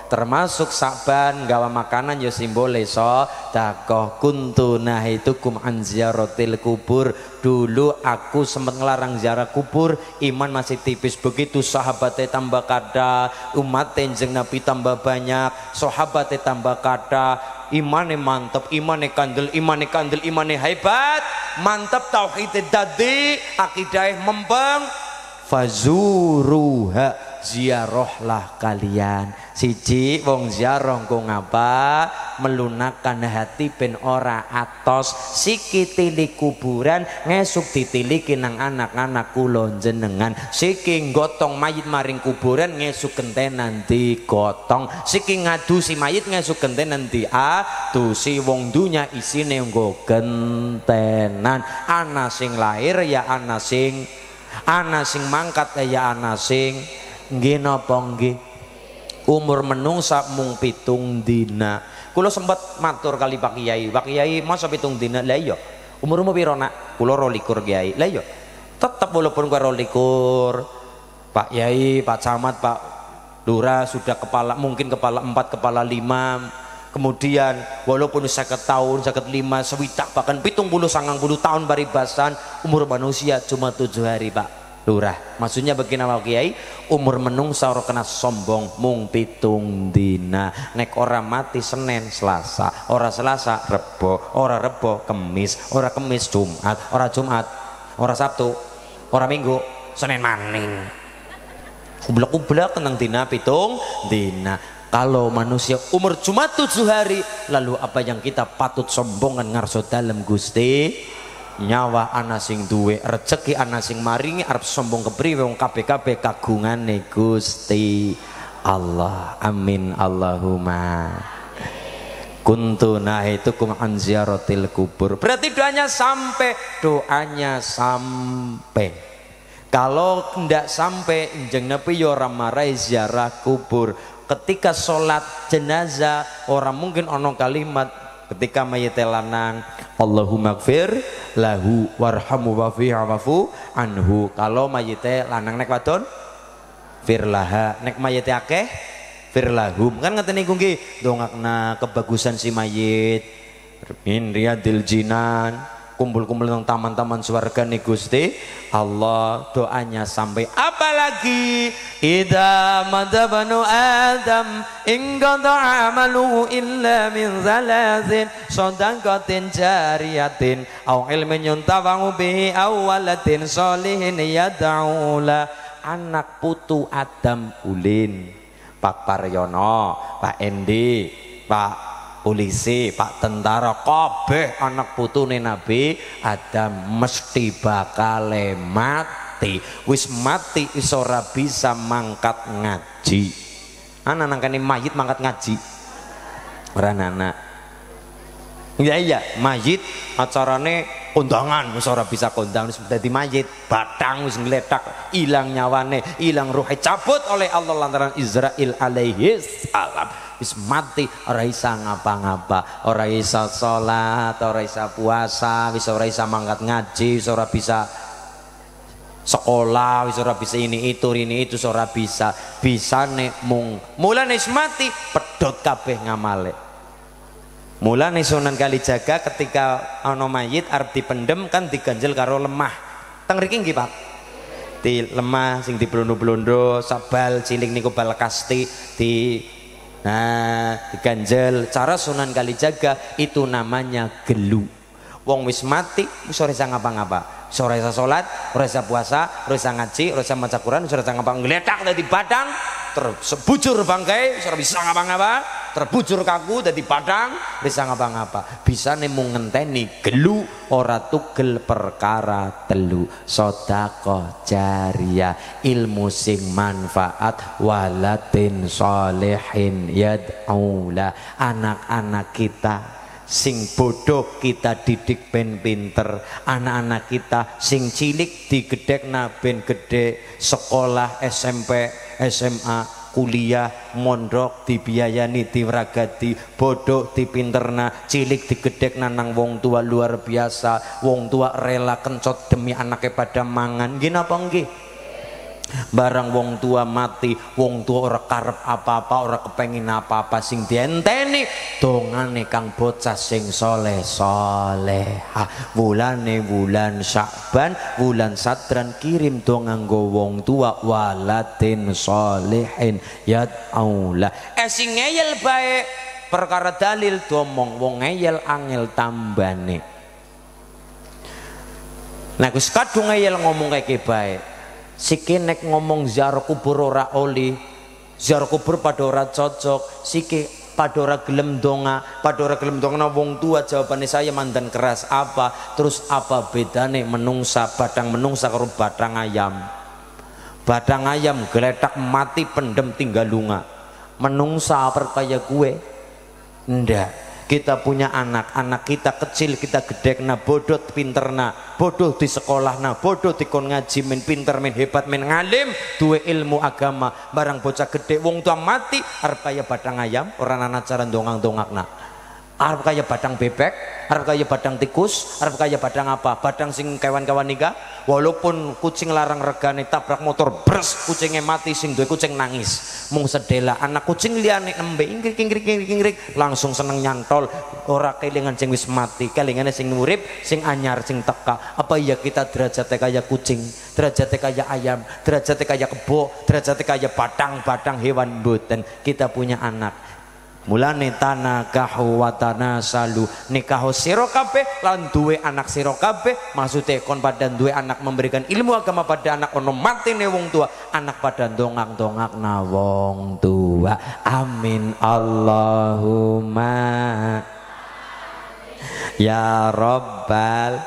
Termasuk Saban gawa makanan ya simbole sedekah. Kuntu nahitukum an ziyaratil kubur. Dulu aku sempat ngelarang ziarah kubur, iman masih tipis begitu, sahabatnya tambah kada, umat tenjeng Nabi tambah banyak, sahabatnya tambah kada, imane mantep, imane kandel, imane hebat, mantep tauhid dadi, akidah mempeng, fazuruha, ziarahlah kalian. Siji wong ziarah nggo ngapa? Melunakan hati ben ora atos, siki tili kuburan ngesuk ditiliki nang anak-anak kula jenengan, siki gotong mayit maring kuburan ngesuk gentenan digotong, siki ngadusi mayit ngesuk gentenan diadusi. Wong dunya isine nggo gentenan, ana sing lahir ya ana sing mangkat ya ana sing nggih napa nggih. Umur menungsa mung 7 dina. Kula sempat matur kali Pak Kiai masa 7 dina. Lah iya umurmu piro nak? Kula 22 Kiai. Lah iya tetep walaupun kula 22 Pak Kiai, Pak Camat, Pak Lurah sudah kepala, mungkin kepala 4, kepala 5. Kemudian walaupun 50 tahun, 55, sewitak bahkan 70, 90 tahun paribasan, umur manusia cuma 7 hari Pak Lurah. Maksudnya begini Pak Kiai, umur menungsa ora kena sombong mung 7 dina. Nek ora mati Senin Selasa, ora Selasa Rebo, ora Rebo Kemis, ora Kemis Jumat, ora Jumat, ora Sabtu, ora Minggu, Senin maning. Kublek-kublek nang dina 7 dina. Kalau manusia umur cuma 7 hari, lalu apa yang kita patut sombongan ngarso dalem Gusti? Nyawa ana sing duwe, rezeki ana sing maringi, arep sombong kepriwe wong kabeh-kabeh kagungane Gusti Allah. Amin Allahumma. Kuntu nahitukum an ziyaratil kubur. Berarti doanya sampai, Kalau tidak sampai njeng Nabi ya ora marai ziarah kubur. Ketika sholat jenazah orang mungkin ono kalimat ketika mayit lanang, Allahumma gfir lahu warhamu wa'fu anhu. Kalau mayit lanang nek wadon firlaha, nek mayit akeh firlahum. Kan ngeten niku nggih, dongakna kebagusan si mayit min riyadil jinan, kumpul-kumpul nang taman-taman surga nih Gusti Allah. Doanya sampai apalagi idza madabanu adam in qada amalu illa min zalazin sadaqatin jariyatin au ilmin yuntafa'u bihi aw waladin sholihin yad'ula. Anak putu Adam ulin, Pak Paryono, Pak Endi, Pak polisi, Pak tentara, kabeh anak putune Nabi Adam mesti bakal mati. Wis mati wis ora bisa mangkat ngaji. Ana nangkane mayit mangkat ngaji ora anak. Iya mayit acarane kondangan wis ora bisa kondang, wis dadi mayit batang wis ngletak, ilang nyawane, ilang ruhe, cabut oleh Allah lantaran Israil alaihi salam. Wis mati ora isa ngapa-ngapa, ora isa salat, ora isa puasa, wis ora isa mangkat ngaji, wis ora bisa sekolah, wis ora bisa ini itu ora bisa. Bisane mung mulane wis mati pedhot kabeh ngamale. Mulane Sunan Kalijaga ketika ana mayit arep dipendem kan diganjel karo lemah. Teng mriki nggih Pak. Di lemah sing diblondo-blondo, sabal cilik niku bal kasti diganjel. Cara Sunan Kalijaga itu namanya gelu. Wong wis mati wis ora isa ngapa-ngapa. Ora isa salat, ora isa puasa, ora isa ngaji, ora isa maca Quran, ora isa ngapa ngletak dadi badang, terbujur bangkai, ora bisa ngapa-ngapa, terbujur kaku dadi badang, bisa ngapa-ngapa. Bisane mung ngenteni gelu ora tugel perkara telu. Sedekah jariyah, ilmu sing manfaat, waladin sholihin yad'ula. Anak-anak kita sing bodoh kita didik ben pinter, anak-anak kita sing cilik digedhekna ben gede, sekolah SMP, SMA, kuliah, mondok dibiayani, diwragati, bodoh dipinterna, cilik digedhekna nang wong tua luar biasa, wong tua rela kencot demi anaknya pada mangan. Nggih napa nggih? Barang wong tua mati, wong tua ora karep apa-apa, ora kepengin apa-apa, sing dienteni dongane kang bocah sing soleh solehah. Wulane wulan Sya'ban, wulan Sadran, kirim dong nganggo wong tua waladin solehin yad'aula. Sing ngeyel bae perkara dalil domong, wong ngeyel angel tambane. Nah Gus kadung ngeyel ngomong kayak bae. Siki nek ngomong ziarah kubur ora oli, ziarah kubur pada ora cocok, siki pada ora gelem donga, pada ora gelem donga wong tua jawabannya saya mandan keras apa, terus apa bedane menungsa batang menungsa karo batang ayam. Batang ayam geletak mati pendem tinggal lunga, menungsa perkaya gue ndak. Kita punya anak kita kecil kita gedekna bodoh pinterna, bodoh di sekolahna, bodoh di kon ngaji men pinter men hebat men ngalim duwe ilmu agama. Barang bocah gede wong tua mati arep kaya batang ayam orang ana cara dongak-dongakna, arep kaya batang bebek, arep kaya batang tikus, arep kaya batang apa, batang sing kewan-kewan nika. Walaupun kucing larang regane tabrak motor bres kucingnya mati, sing duwe kucing nangis mung sedela. Anak kucing liyane nembe ingkrik langsung seneng nyantol, ora kelingan sing wis mati, kelingane sing urip sing anyar sing teka. Apa iya kita derajatnya kaya kucing, derajatnya kaya ayam, derajatnya kaya kebo, derajatnya kaya batang hewan mboten. Kita punya anak mulane tanakahu wa tanasalu, nikahu sira kabeh lan duwe anak sira kabeh, maksude kon pada duwe anak memberikan ilmu agama pada anak ono matine wong tua, anak pada dongak-dongakna wong tua. Amin Allahumma ya Rabbal.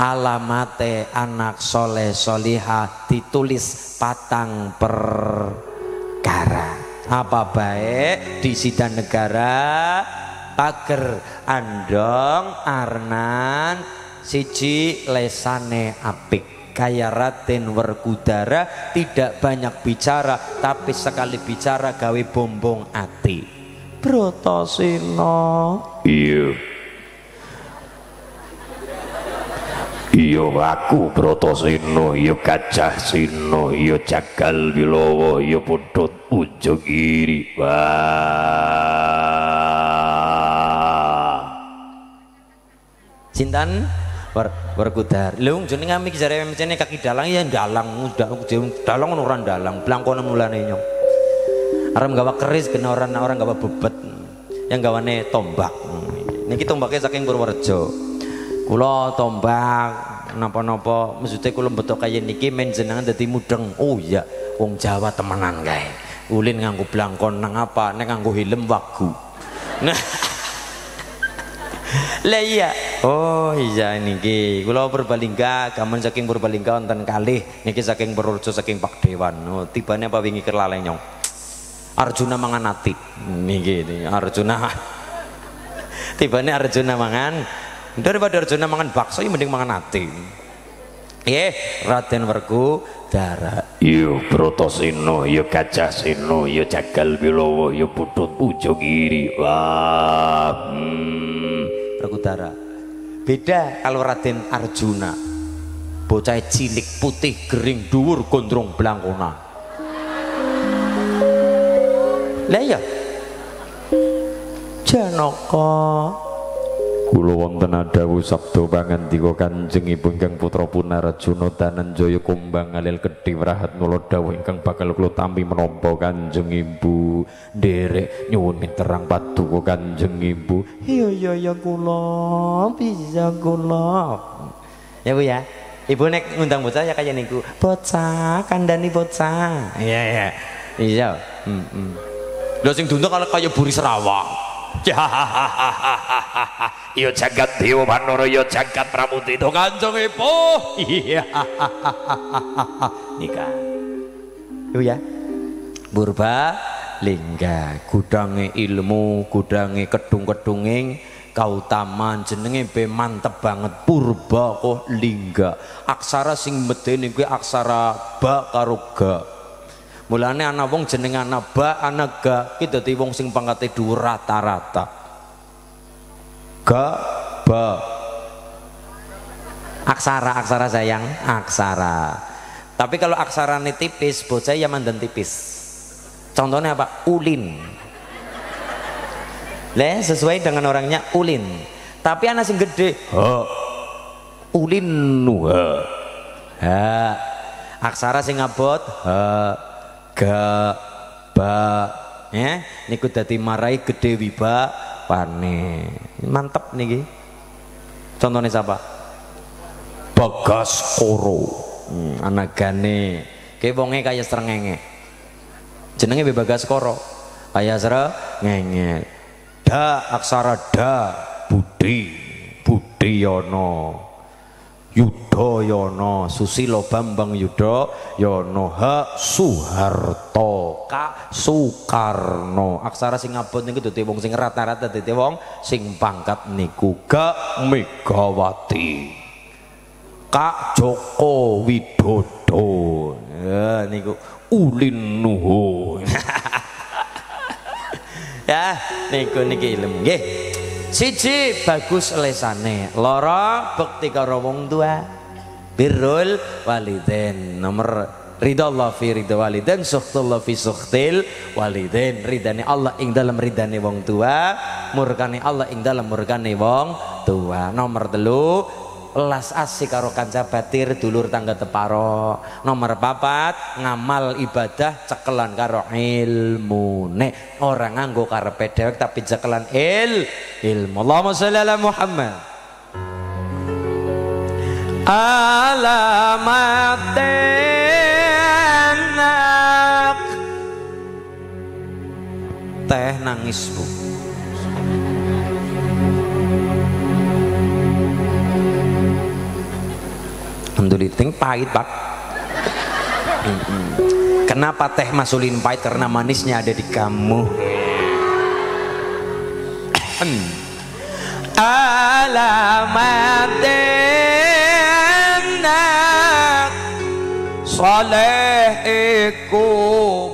Alamate anak soleh solihah ditulis patang perkara. Apa baik di sidang negara pager andong arnan siji lesane apik kaya Raden Werkudara, tidak banyak bicara tapi sekali bicara gawe bombong ati. Bratasena iya aku Bratasena, iya Gajah Sena, iya Jagal Bilawa, iya Putut Pujogiri. Wah. Sinten Werkudara. Lho jeneng ngami jare mencene kaki dalang ya dalang, dalang ora dalang, blangkone mulane nyong. Arep gawa keris kena orang gawa bebet. Yang gawane tombak. Niki tombaknya saking Purworejo. Kula tombak napa-napa maksudnya kula betok kaya niki men jenengan dadi mudeng. Oh iya wong Jawa temenan kae. Ulin nganggo blangkon nang apa nek nganggo helm wagu. Nah lah iya. Oh iya niki kula Purbalingga, gaman saking Purbalingga wonten kalih niki saking Purworejo saking Pak Dewan. Oh tibane apa wingi kelale nyong. Arjuna mangan ati. Niki Arjuna. Tibane Arjuna mangan, daripada Arjuna mangan bakso ya mending mangan ati. Raden Werkudara. Iya Bratasena, iya Gajah Sena, iya Jagal Bilawa, iya Putut Pujogiri. Wah. Werkudara. Beda kalau Raden Arjuna. Bocah cilik putih gering dhuwur gondrong blangkona. Lah ya. Janaka kula wonten adawuh sabda pangandika Kanjengipun Kang Putra Punarjuna Dananjaya Kumbang Alil Kedhi Wrahat kula dawuh ingkang bakal kula tampi menapa Kanjeng Ibu. Nderek nyuwun terang paduka Kanjeng Ibu. Iya kula bisa kula. Ya Bu ya. Ibu nek ngundang bocah ya kaya niku. Bocah kandhani bocah. Iya. Iya. Lha sing diundang kaya Buri Sarawak. Iya jagat Dewa Wanara, iya jagat Pramudita Kanjeng Ibu. Iya. Nika. Yo ya. Purbalingga, gudange ilmu, gudange kedung-kedunging kautaman, jenenge be mantep banget. Purba kok lingga. Aksara sing medeni kuwi aksara ba karo ga. Mulane ana wong jeneng ana ba ana ga ki dadi wong sing pangkate dhuwur rata-rata. Ga ba aksara sayang, aksara. Tapi kalau aksarane tipis, bocah ya mandan tipis. Contohnya apa? Ulin. Sesuai dengan orangnya ulin. Tapi anak sing gede, ulin nuha. Aksara sing abot, ga, ba. Ya, niku dadi marai gede wiba pane. Mantep niki. Contohnya siapa? Bagaskoro. Anagane. Ki wonge kaya srengenge. Jenenge Bagaskoro. Kaya srengenge. Da aksara da Budi, Budiyono, Yudhoyono, Susilo Bambang Yudhoyono, Ha Suharto, Ka Soekarno. Aksara sing abot niku dadi wong sing rata-rata dadi wong sing pangkat niku. Ga Megawati, Ka Joko Widodo. Ya niku ulin nuhu. Ya niku niki ilmu nggih. Siji bagus lesane, loro bekti karo wong tua, birrul walidain. Nomor ridha Allah fi ridha walidain, sukhtullah fi sukhtil walidain. Ridane Allah ing dalam ridane wong tua, murkane Allah ing dalam murkane wong tua. Nomor telu, welas asih karo kanca batir, dulur tangga teparo. Nomor papat, ngamal ibadah cekelan karo ilmune. Orang nganggo karepe dhewek tapi cekelan ilmu. Allahumma sholli ala Muhammad. Alamatenak. Teh nangis bu. Alhamdulillah, pahit pak. Kenapa teh masulin pahit? Karena manisnya ada di kamu. Alamat soleh iku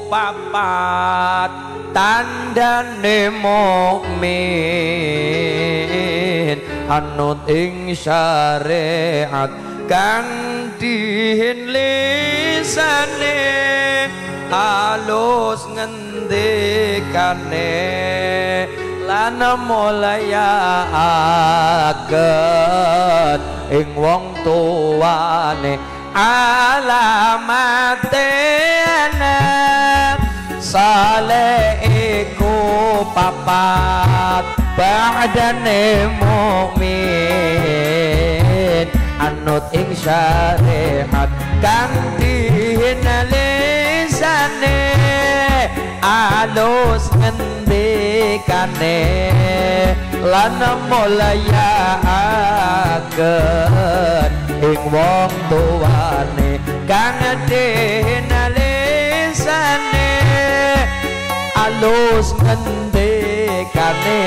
papat tandane mukmin anut ing syariat kang dihin lisane halus ngendikane lan mulyakaken ing wong tuane. Alamate anak saleh iku papat badane mukmin anut ing syariat kang dinalisane alus ngendikane lan mulyakaken ing wong tuane kang dinalisane alus ngendikane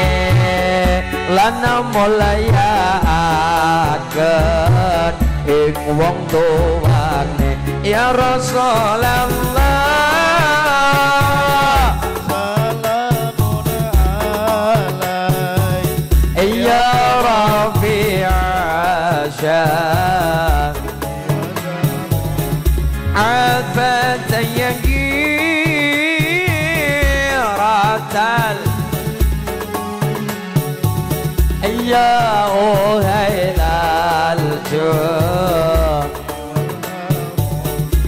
lan mulyakaken ing wong tuane. Ya Rasulullah salamun alaik ya Rafi'asya afat yagiratal ya uhailal jum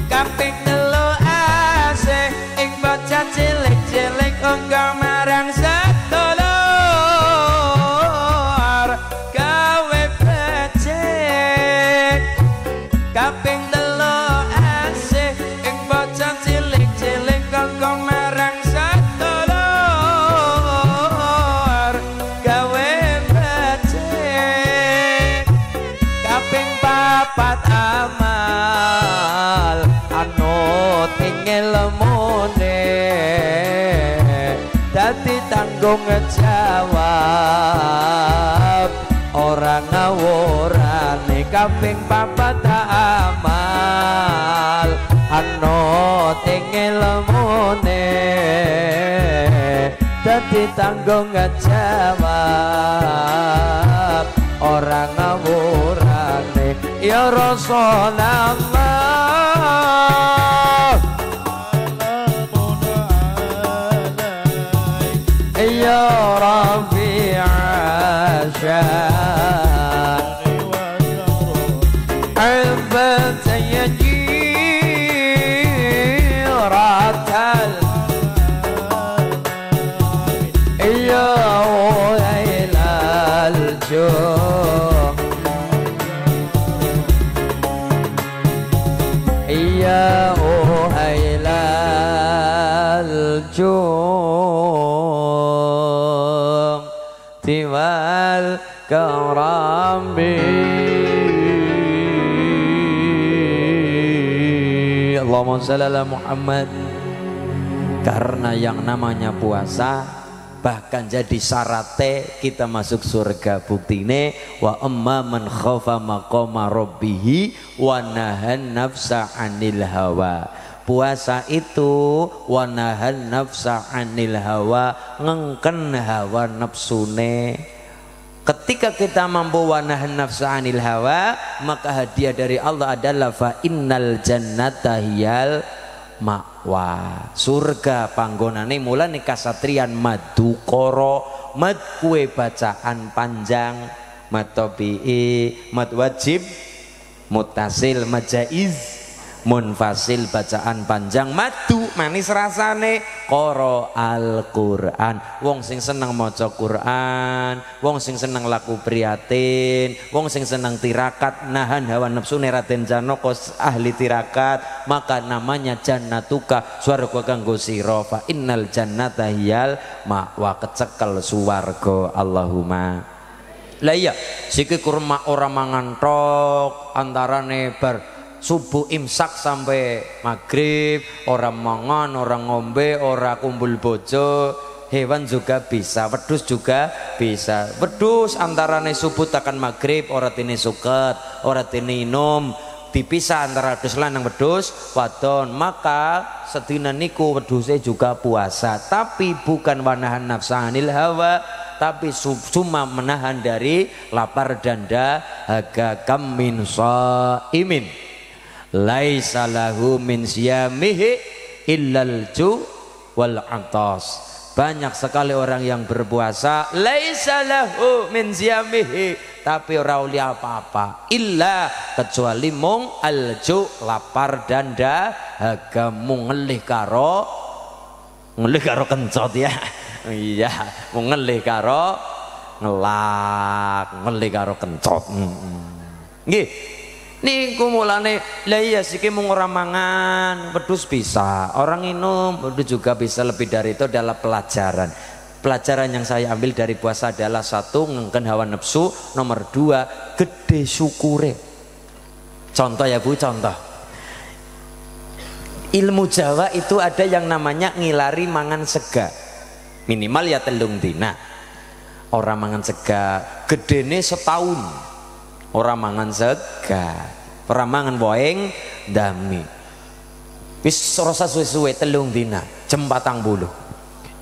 kaping telu asih ing bocah cilik-cilik engko marang sedulur gawe becik. Kaping telu asih ing bocah cilik-cilik engko marang sedulur gawe becik. Kaping papat amal anut ing ilmune dadi tanggung jawab ora ngawurane. Kaping papat amal anut ing ilmune dadi tanggung jawab ora ngawurane. Ya Rasulullah يا ربي عشان عبت يجيرة يا ويل الجوع يا ويل الجوع tiwal karambi. Allahumma shalli ala Muhammad. Karena yang namanya puasa bahkan jadi syaratnya kita masuk surga. Buktine wa amma man khafa maqama rabbih wa nahan nafsa 'anil hawa. Puasa itu wa nahan nafsa 'anil hawa, ngengken hawa nafsune. Ketika kita mampu wa nahan nafsa 'anil hawa, maka hadiah dari Allah adalah fa innal jannata hiyal ma'wa. Surga panggonane mulane kasatriyan madu koro, mad kue bacaan panjang, mad tabi'i, mad wajib, mutasil, mad jaiz, munfasil bacaan panjang, madu manis rasane, koro Al-Qur'an. Wong sing seneng maca Qur'an, wong sing seneng laku prihatin, wong sing seneng tirakat, nahan hawa nafsune Raden Janaka ahli tirakat, maka namanya jannatuka, swarga kanggo sira. Fa innal jannata hiyal ma'wa, kecekel suwarga. Allahumma. Lah iya, siki kurma ora mangan tok antarane bar subuh imsak sampai maghrib, orang mangan, orang ngombe, orang kumpul bojo. Hewan juga bisa, wedhus juga bisa. Wedhus antarane subuh tekan maghrib, ora tine suket, ora tine inum, dipisah antara wedhus lanang wedhus wadon. Maka sedina niku wedhuse juga puasa, tapi bukan wanahan nafsa anil hawa, tapi cuma menahan dari lapar dan dahaga. Kam min shaimin laisa lahu min siyamihi illal ju wal atas. Banyak sekali orang yang berpuasa laisa lahu min siyamihi, tapi ora oleh apa-apa illa kecuali mung alju, lapar dan dahaga. Mung ngelih karo kencot ya. Iya, mung ngelih karo ngelak, ngelih karo kencot. Nggih. Niku mulane lah iya siki mung ora mangan wedhus bisa, orang minum wedhus juga bisa. Lebih dari itu adalah pelajaran. Pelajaran yang saya ambil dari puasa adalah satu, ngengken hawa nafsu, nomor dua, gede syukure. Contoh ya Bu, contoh. Ilmu Jawa itu ada yang namanya ngilari mangan sega. Minimal ya telung dina. Orang mangan sega, gedene setahun. Orang mangan sega, orang mangan woeng dami. Wis rasa suwe-suwe telung dina, jam 40.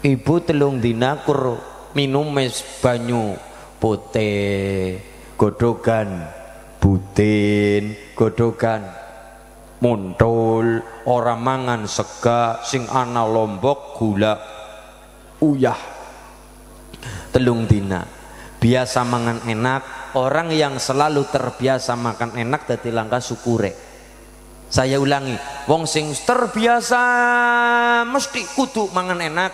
Ibu telung dina kur minum mes banyu putih, godogan butin, godogan muntul. Orang mangan sega sing ana lombok gula uyah. Telung dina biasa mangan enak. Orang yang selalu terbiasa makan enak dadi langka syukure. Saya ulangi, wong sing terbiasa mesti kudu mangan enak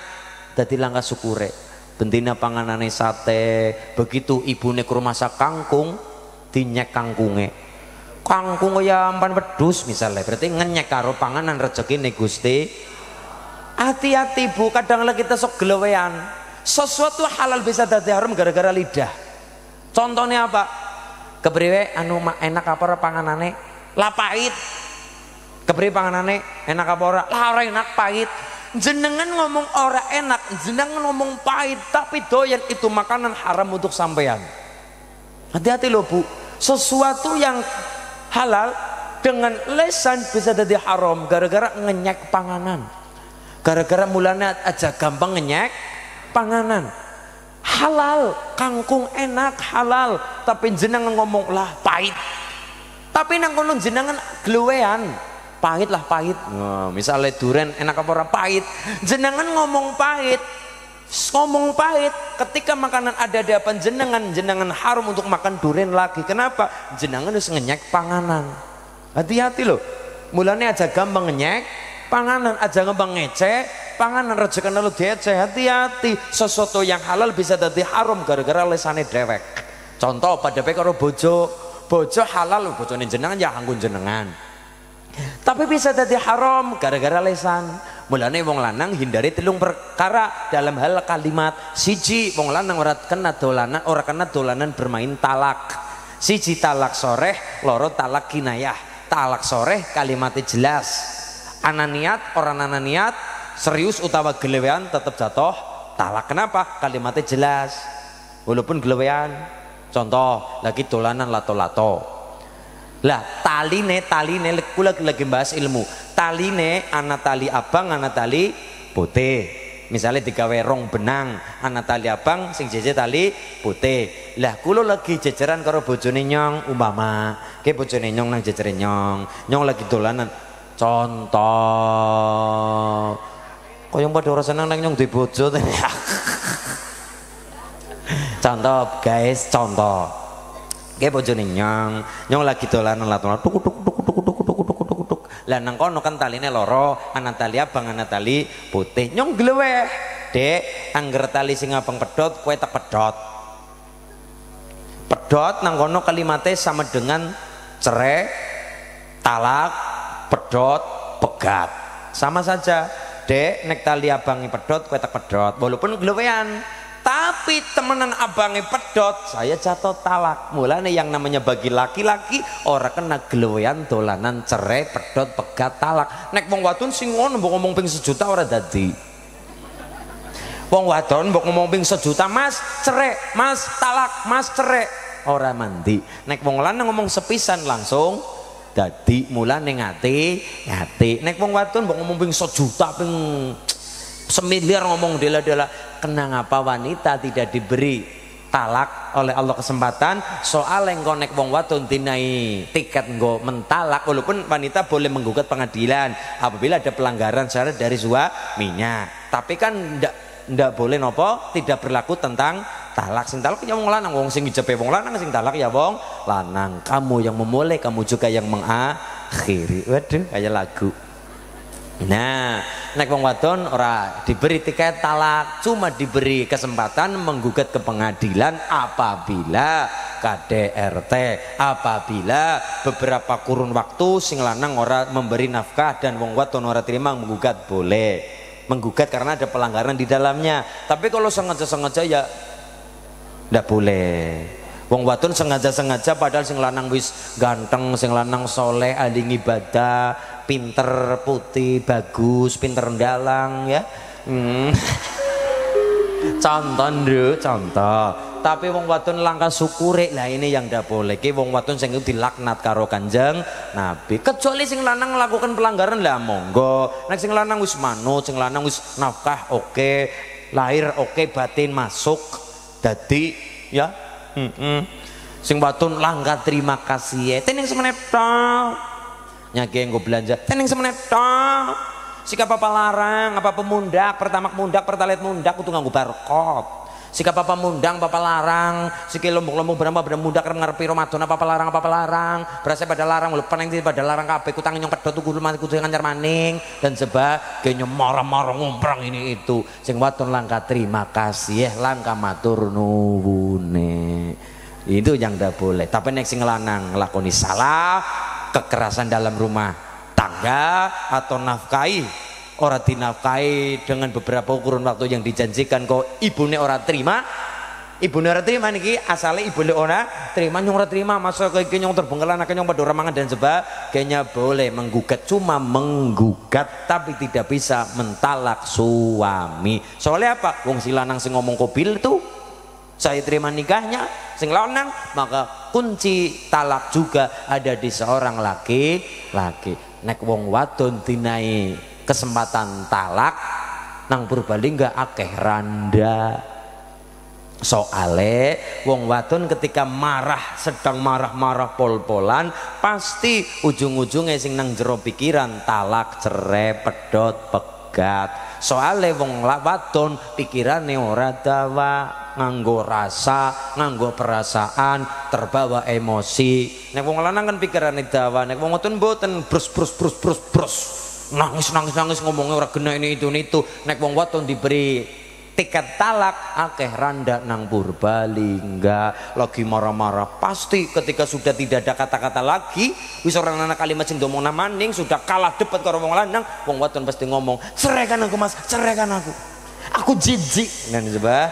dadi langka syukure. Bentina panganane sate, begitu ibune ke rumah sak kangkung dinyek kangkunge. Kangkung ya ampan wedhus misalnya, berarti ngenyek karo panganan rezekine Gusti. Hati-hati Bu, kadang lagi kita sok gelewean. Sesuatu halal bisa dadi haram gara-gara lidah. Contohnya apa? Kepriwe anu enak apa ora panganane? Lah pahit. Kepriwe panganane enak apa ora? Lah ora enak, pahit. Jenengan ngomong ora enak, jenengan ngomong pahit, tapi doyan itu makanan haram untuk sampean. Hati-hati loh Bu. Sesuatu yang halal dengan lesan bisa jadi haram gara-gara ngenyek panganan. Gara-gara mulanya aja gampang ngenyek panganan. Halal, kangkung enak halal, tapi jenengan ngomong lah pahit. Tapi nang kono jenengan glewean, pahit lah pahit. Nah, misalnya duren enak apa ora pahit, jenengan ngomong pahit. ngomong pahit. Ketika makanan ada di hadapan jenengan haram untuk makan durian lagi. Kenapa? Jenengan harus ngenyek panganan. Hati-hati loh. Mulanya aja gampang ngenyek panganan, aja gampang ngecek panganan, rezeki lu diecek. Hati-hati, sesuatu yang halal bisa jadi haram gara-gara lesane dewek. Contoh pada karo bojo halal, bojone jenengan ya anggun jenengan, tapi bisa jadi haram gara-gara lesan. Mulane wong lanang hindari telung perkara dalam hal kalimat. Siji, wong lanang ora kena dolanan bermain talak. Siji talak soreh, loro talak kinayah. Talak soreh kalimatnya jelas, ana niat orang ana niat, serius utawa gelewean tetap jatuh talak. Kenapa? Kalimatnya jelas walaupun gelewean. Contoh lagi dolanan lato-lato lah, taline kula lagi bahas ilmu. Taline ana tali abang ana tali putih, misalnya digawe rong benang, ana tali abang sing jeje tali putih. Lah kula lagi jejeran karo bojone nyong, umpama ke bojone nyong nang jejere nyong lagi dolanan. Contoh koyo padha ora seneng nang nyong duwe bojo. Contoh guys, contoh kayak bojone nyong lagi dolanan lato tuk. Lah nang kono kan taline loro, ana tali abang ana tali putih. Nyong gleweh, Dek, angger tali sing abang pedot, kowe tak pedot. Pedot nang kono kalimatnya sama dengan cerai, talak, pedot, pegat. Sama saja. Dek, nek tali abangi pedot, kowe tak pedot. Walaupun glewean, tapi temenan abangi pedot, saya jatuh talak. Mulane yang namanya bagi laki-laki ora kena glewean dolanan cerai pedot pegat talak. Nek wong wadon sing ngono mbok ngomong ping 1 juta ora dadi. Wong wadon mbok ngomong ping 1 juta, Mas cerai, Mas talak, Mas cerai, ora mandi. Nek wong lanang ngomong sepisan langsung dadi. Mulane ngati. Nek wong wadon mbok ngomong ping 1 juta ping 1 miliar ngomong dela-dela. Kenapa wanita tidak diberi talak oleh Allah kesempatan? Soal yang konek wong wadon dinai tiket nggo mentalak, walaupun wanita boleh menggugat pengadilan apabila ada pelanggaran syarat dari suaminya. Tapi kan ndak boleh nopo, tidak berlaku tentang talak. Sing talak ya wong lanang, wong sing ijepe wong lanang, sing talak ya wong lanang. Kamu yang memulai, kamu juga yang mengakhiri. Waduh, kayak lagu. Nah, nek wong wadon ora diberi tiket talak, cuma diberi kesempatan menggugat ke pengadilan apabila KDRT, apabila beberapa kurun waktu sing lanang ora memberi nafkah dan wong wadon ora terima menggugat, boleh menggugat karena ada pelanggaran di dalamnya. Tapi kalau sengaja-sengaja ya ndak boleh. Wong wadon sengaja-sengaja padahal sing lanang wis ganteng, sing lanang soleh, ahli ibadah, pinter, putih, bagus, pinter ndalang ya. Contoh. Tapi wong wadon langkah syukure. Lah ini yang ndak boleh. Ki wong wadon sing dilaknat karo Kanjeng Nabi. Kecuali sing lanang melakukan pelanggaran lah monggo. Nek sing lanang wis manut, sing lanang wis nafkah oke, lahir oke, batin masuk dadi ya. Sing wadon langkah terima kasih ya. Tening semenit tok. Nyake nggo belanja. Tening semenit tok. Sika papa larang, apa pemundak, pertama mundak, pertalit mundak kudu nganggo barcode. Sika papa mundang, papa larang, siki lombok-lombok berapa mundak ngarepi Ramadan apa larang. Berasa pada larang, lupa neng pada larang kabeh kutang nyong kedot kudu mati kudu ngancar maning dan sebagainya marah-marah ngomprang ini itu. Sing wadon langkah terima kasih, langkah matur nuwune. Itu yang ndak boleh. Tapi nek sing lanang nglakoni salah, kekerasan dalam rumah tangga atau nafkahi ora dinafkahi dengan beberapa kurun waktu yang dijanjikan, kok ibune ora terima niki asale ibune ora terima, nyong ora terima masa iki nyong terbengkelan akeh nyong padha ora mangan dan sebagainya, boleh menggugat, cuma menggugat tapi tidak bisa mentalak suami. Soalnya apa? Wong si lanang sing ngomong kobil itu saya terima nikahnya, sing lanang maka kunci talak juga ada di seorang laki-laki. Nek wong wadon dinai kesempatan talak nang Purbalingga akeh randa. Soale wong wadon ketika marah, sedang marah-marah pol-polan, pasti ujung-ujungnya sing nang jero pikiran talak, cerai, pedot, pegat. minggat. Soale wong wadon pikirane ora dawa, nganggo rasa, nganggo perasaan, terbawa emosi. Nek wong lanang kan pikirane dawa, nek wong wadon mboten brus. Nangis ngomongnya ora kena ini itu. Nek wong wadon diberi tiket talak akeh randa nang Purbalingga lagi marah-marah, pasti ketika sudah tidak ada kata-kata lagi wis ora ana kalimat sing ngomong maning, sudah kalah debat karo wong lanang, wong wadon pasti ngomong ceraikan aku mas, ceraikan aku jijik. Nah coba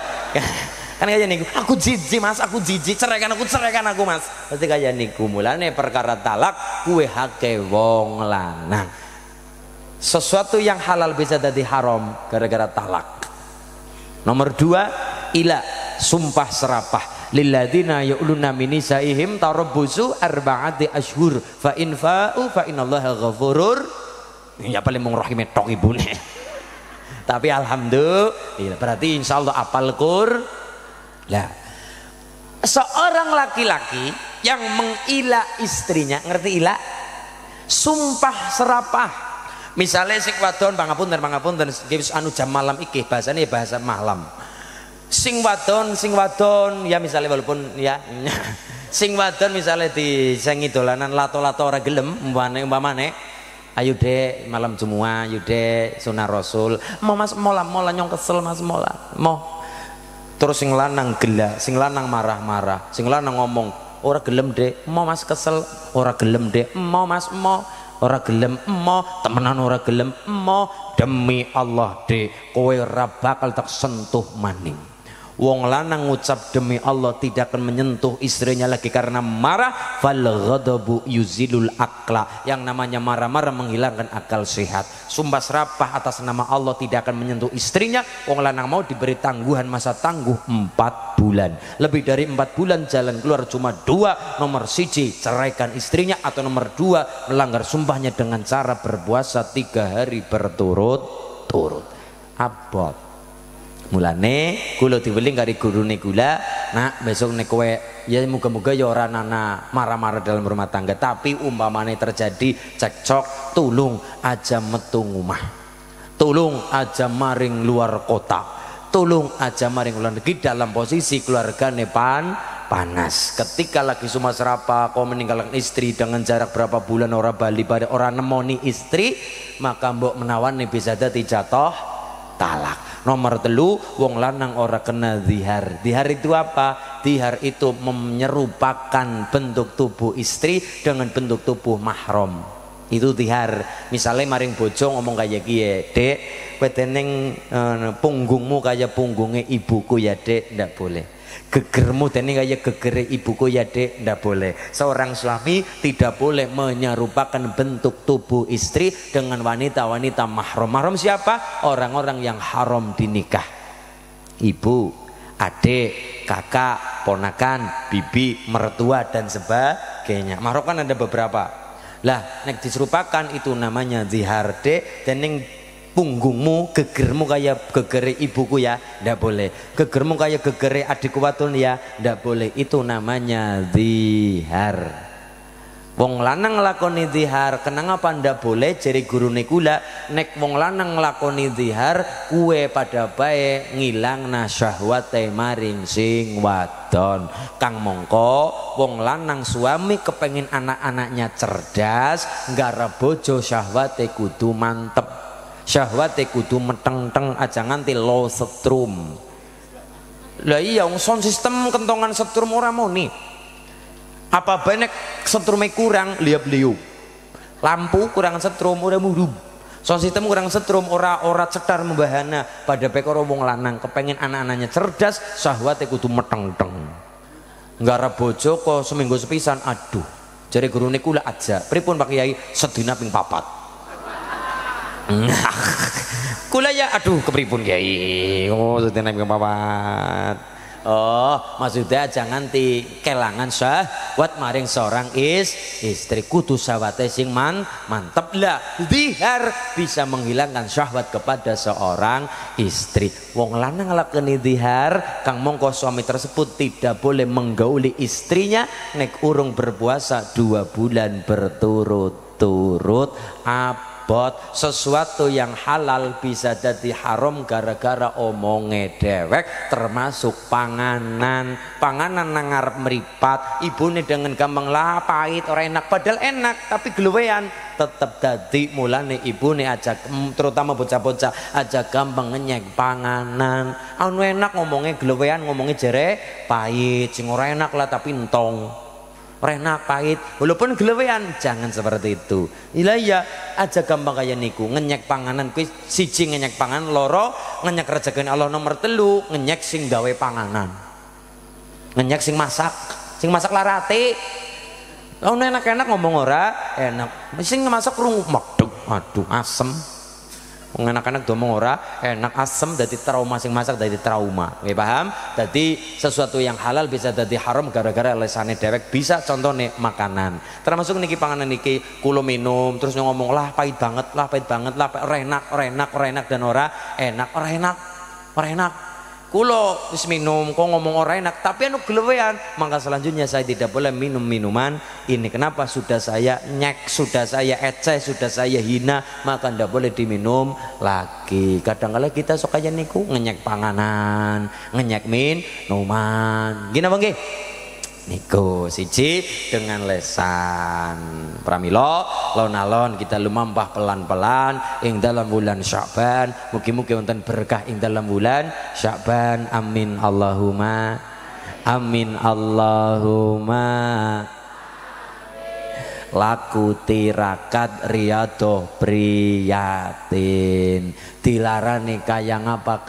kan kayak niku, aku jijik mas, aku jijik, ceraikan aku mas, pasti kayak niku. Mulane perkara talak kuwe hake wong lanang. Sesuatu yang halal bisa jadi haram gara-gara talak. Nomor 2, ila sumpah serapah lilladzina ya'luna min nisaihim tarabbusu arba'ati ashhur fa in fa'u fa innallaha ghafurur. Ya paling mung rahime tok ibune. Tapi alhamdulillah berarti insyaallah apal Qur. Lah seorang laki-laki yang mengila istrinya, ngerti ila? Sumpah serapah. Misalnya sing wadon pangapunten wis anu jam malam iki bahasane bahasa malam. Sing wadon ya misalnya walaupun ya sing wadon misalnya di sing dolanan lato-lato ora gelem umpamane ayo dek malam Jumat, ayo dek sunah Rasul. Mau mas mola nyong kesel mas mola. Mau terus sing lanang gelak, sing lanang marah-marah, sing lanang ngomong ora gelem dek, mau mas kesel, ora gelem dek, mau mas mau ora gelem emo, temenan ora gelem emo, demi Allah dek kowe ora bakal tak sentuh maning. Wong lanang ngucap demi Allah tidak akan menyentuh istrinya lagi karena marah. Fal ghadabu yuzilul akla, yang namanya marah-marah menghilangkan akal sehat. Sumpah serapah atas nama Allah tidak akan menyentuh istrinya. Wong lanang mau diberi tangguhan masa tangguh 4 bulan. Lebih dari 4 bulan jalan keluar cuma 2. Nomor 1 ceraikan istrinya, atau nomor 2 melanggar sumpahnya dengan cara berpuasa 3 hari berturut-turut. Abot. Mulane kula diweling kari gurune kula, nak besok nek kowe ya muga-muga ya ora ana marah-marah dalam rumah tangga, tapi umpamane terjadi cekcok, tulung aja metu omah, tulung aja maring luar kota, tulung aja maring luar negeri dalam posisi keluargane panas. Ketika lagi suma serapa kau meninggalkan istri dengan jarak berapa bulan ora bali pada orang nemoni istri, maka mbok menawan nih bisa dadi jatuh talak. Nomor 3, wong lanang ora kena zihar. Zihar itu apa? Zihar itu menyerupakan bentuk tubuh istri dengan bentuk tubuh mahram. Itu zihar. Misalnya maring bojo ngomong kayak gie, dek, kowe dening punggungmu kayak punggungnya ibuku ya dek, ndak boleh. Gegermu dening kayak gegere ibuku ya dek, ndak boleh. Seorang suami tidak boleh menyerupakan bentuk tubuh istri dengan wanita-wanita mahram. Mahram siapa? Orang-orang yang haram dinikah. Ibu, adik, kakak, ponakan, bibi, mertua dan sebagainya. Mahram kan ada beberapa. Lah, nek diserupakan itu namanya zihar dek, dening punggungmu, gegermu kayak gegere ibuku ya, ndak boleh. Gegermu kayak gegere adikku wadon ya, ndak boleh. Itu namanya zihar. Wong lanang nglakoni zihar, kenapa ndak boleh? Jari gurune kula, nek wong lanang nglakoni zihar, kuwe pada bae ngilangna syahwate maring sing wadon. Kang mongko wong lanang suami kepengin anak-anaknya cerdas, nggara bojo syahwate kudu mantep. Syahwate kudu meteng-teng aja nganti low setrum. Lah iya sound system kentongan setrum ora muni. Apa benek setrume kurang liap-liup. Lampu kurang setrum ora mudub. Sound system kurang setrum ora cetar membahana. Pada pekoro wong lanang kepengen anak-anaknya cerdas, syahwate kudu meteng-teng. Nggara bojo kok seminggu sepisan, aduh. Jare gurune kula aja. Pripun Pak Kiai? Sedina ping 4. Kula ya aduh kepripun Kiai. Oh sedene ping 4. Oh maksudnya jangan nganti kelangan syahwat maring seorang istri. Kudu syahwate sing mantep lah. Zihar bisa menghilangkan syahwat kepada seorang istri. Wong lanang nglakoni zihar, kang mongko suami tersebut tidak boleh menggauli istrinya nek urung berpuasa 2 bulan berturut-turut. abot. Sesuatu yang halal bisa jadi haram gara-gara omonge dewek, termasuk panganan. Panganan nang ngarep meripat, ibune dengan gampang lah pahit ora enak, padahal enak tapi glewean tetep dadi. Mulane ibune aja, terutama bocah-bocah aja gampang ngenyek panganan. Anu enak ngomongnya glewean, ngomongnya jere pahit, sing ora enak lah tapi entong. Enak pahit walaupun gelewean, jangan seperti itu. Iya aja gampang kayak niku, ngenyek panganan kuwi siji, ngenyek panganan loro, ngenyek rezekine Allah nomor telu, ngenyek sing gawe panganan, ngenyek sing masak larate. Oh enak-enak ngomong ora enak, sing masak krungu medhek, aduh asem. Anak-anak domong ora enak, asem, dadi trauma, sing masak dadi trauma. Oke, paham? Dadi sesuatu yang halal bisa dadi haram gara-gara lesane dewek. Bisa contohnya makanan. Termasuk niki panganan niki kulo minum terus ngomong lah pahit banget lah, ora enak dan ora enak. Kulo wis minum kok ngomong ora enak tapi anu gelewean, maka selanjutnya saya tidak boleh minum minuman ini. Kenapa? Sudah saya nyek, sudah saya eceh, sudah saya hina, maka ndak boleh diminum lagi. Kadang-kadang kita sok aja niku ngenyek panganan, ngenyek minuman. Gini apa nggih? Niku siji dengan lesan pramila lon-alon kita lumampah pelan-pelan ing dalam bulan Sya'ban. Mugi-mugi wonten berkah ing dalam bulan Sya'ban. Amin Allahumma amin Allahumma. Laku tirakat riyadhah priyatin, dilarani kaya ngapa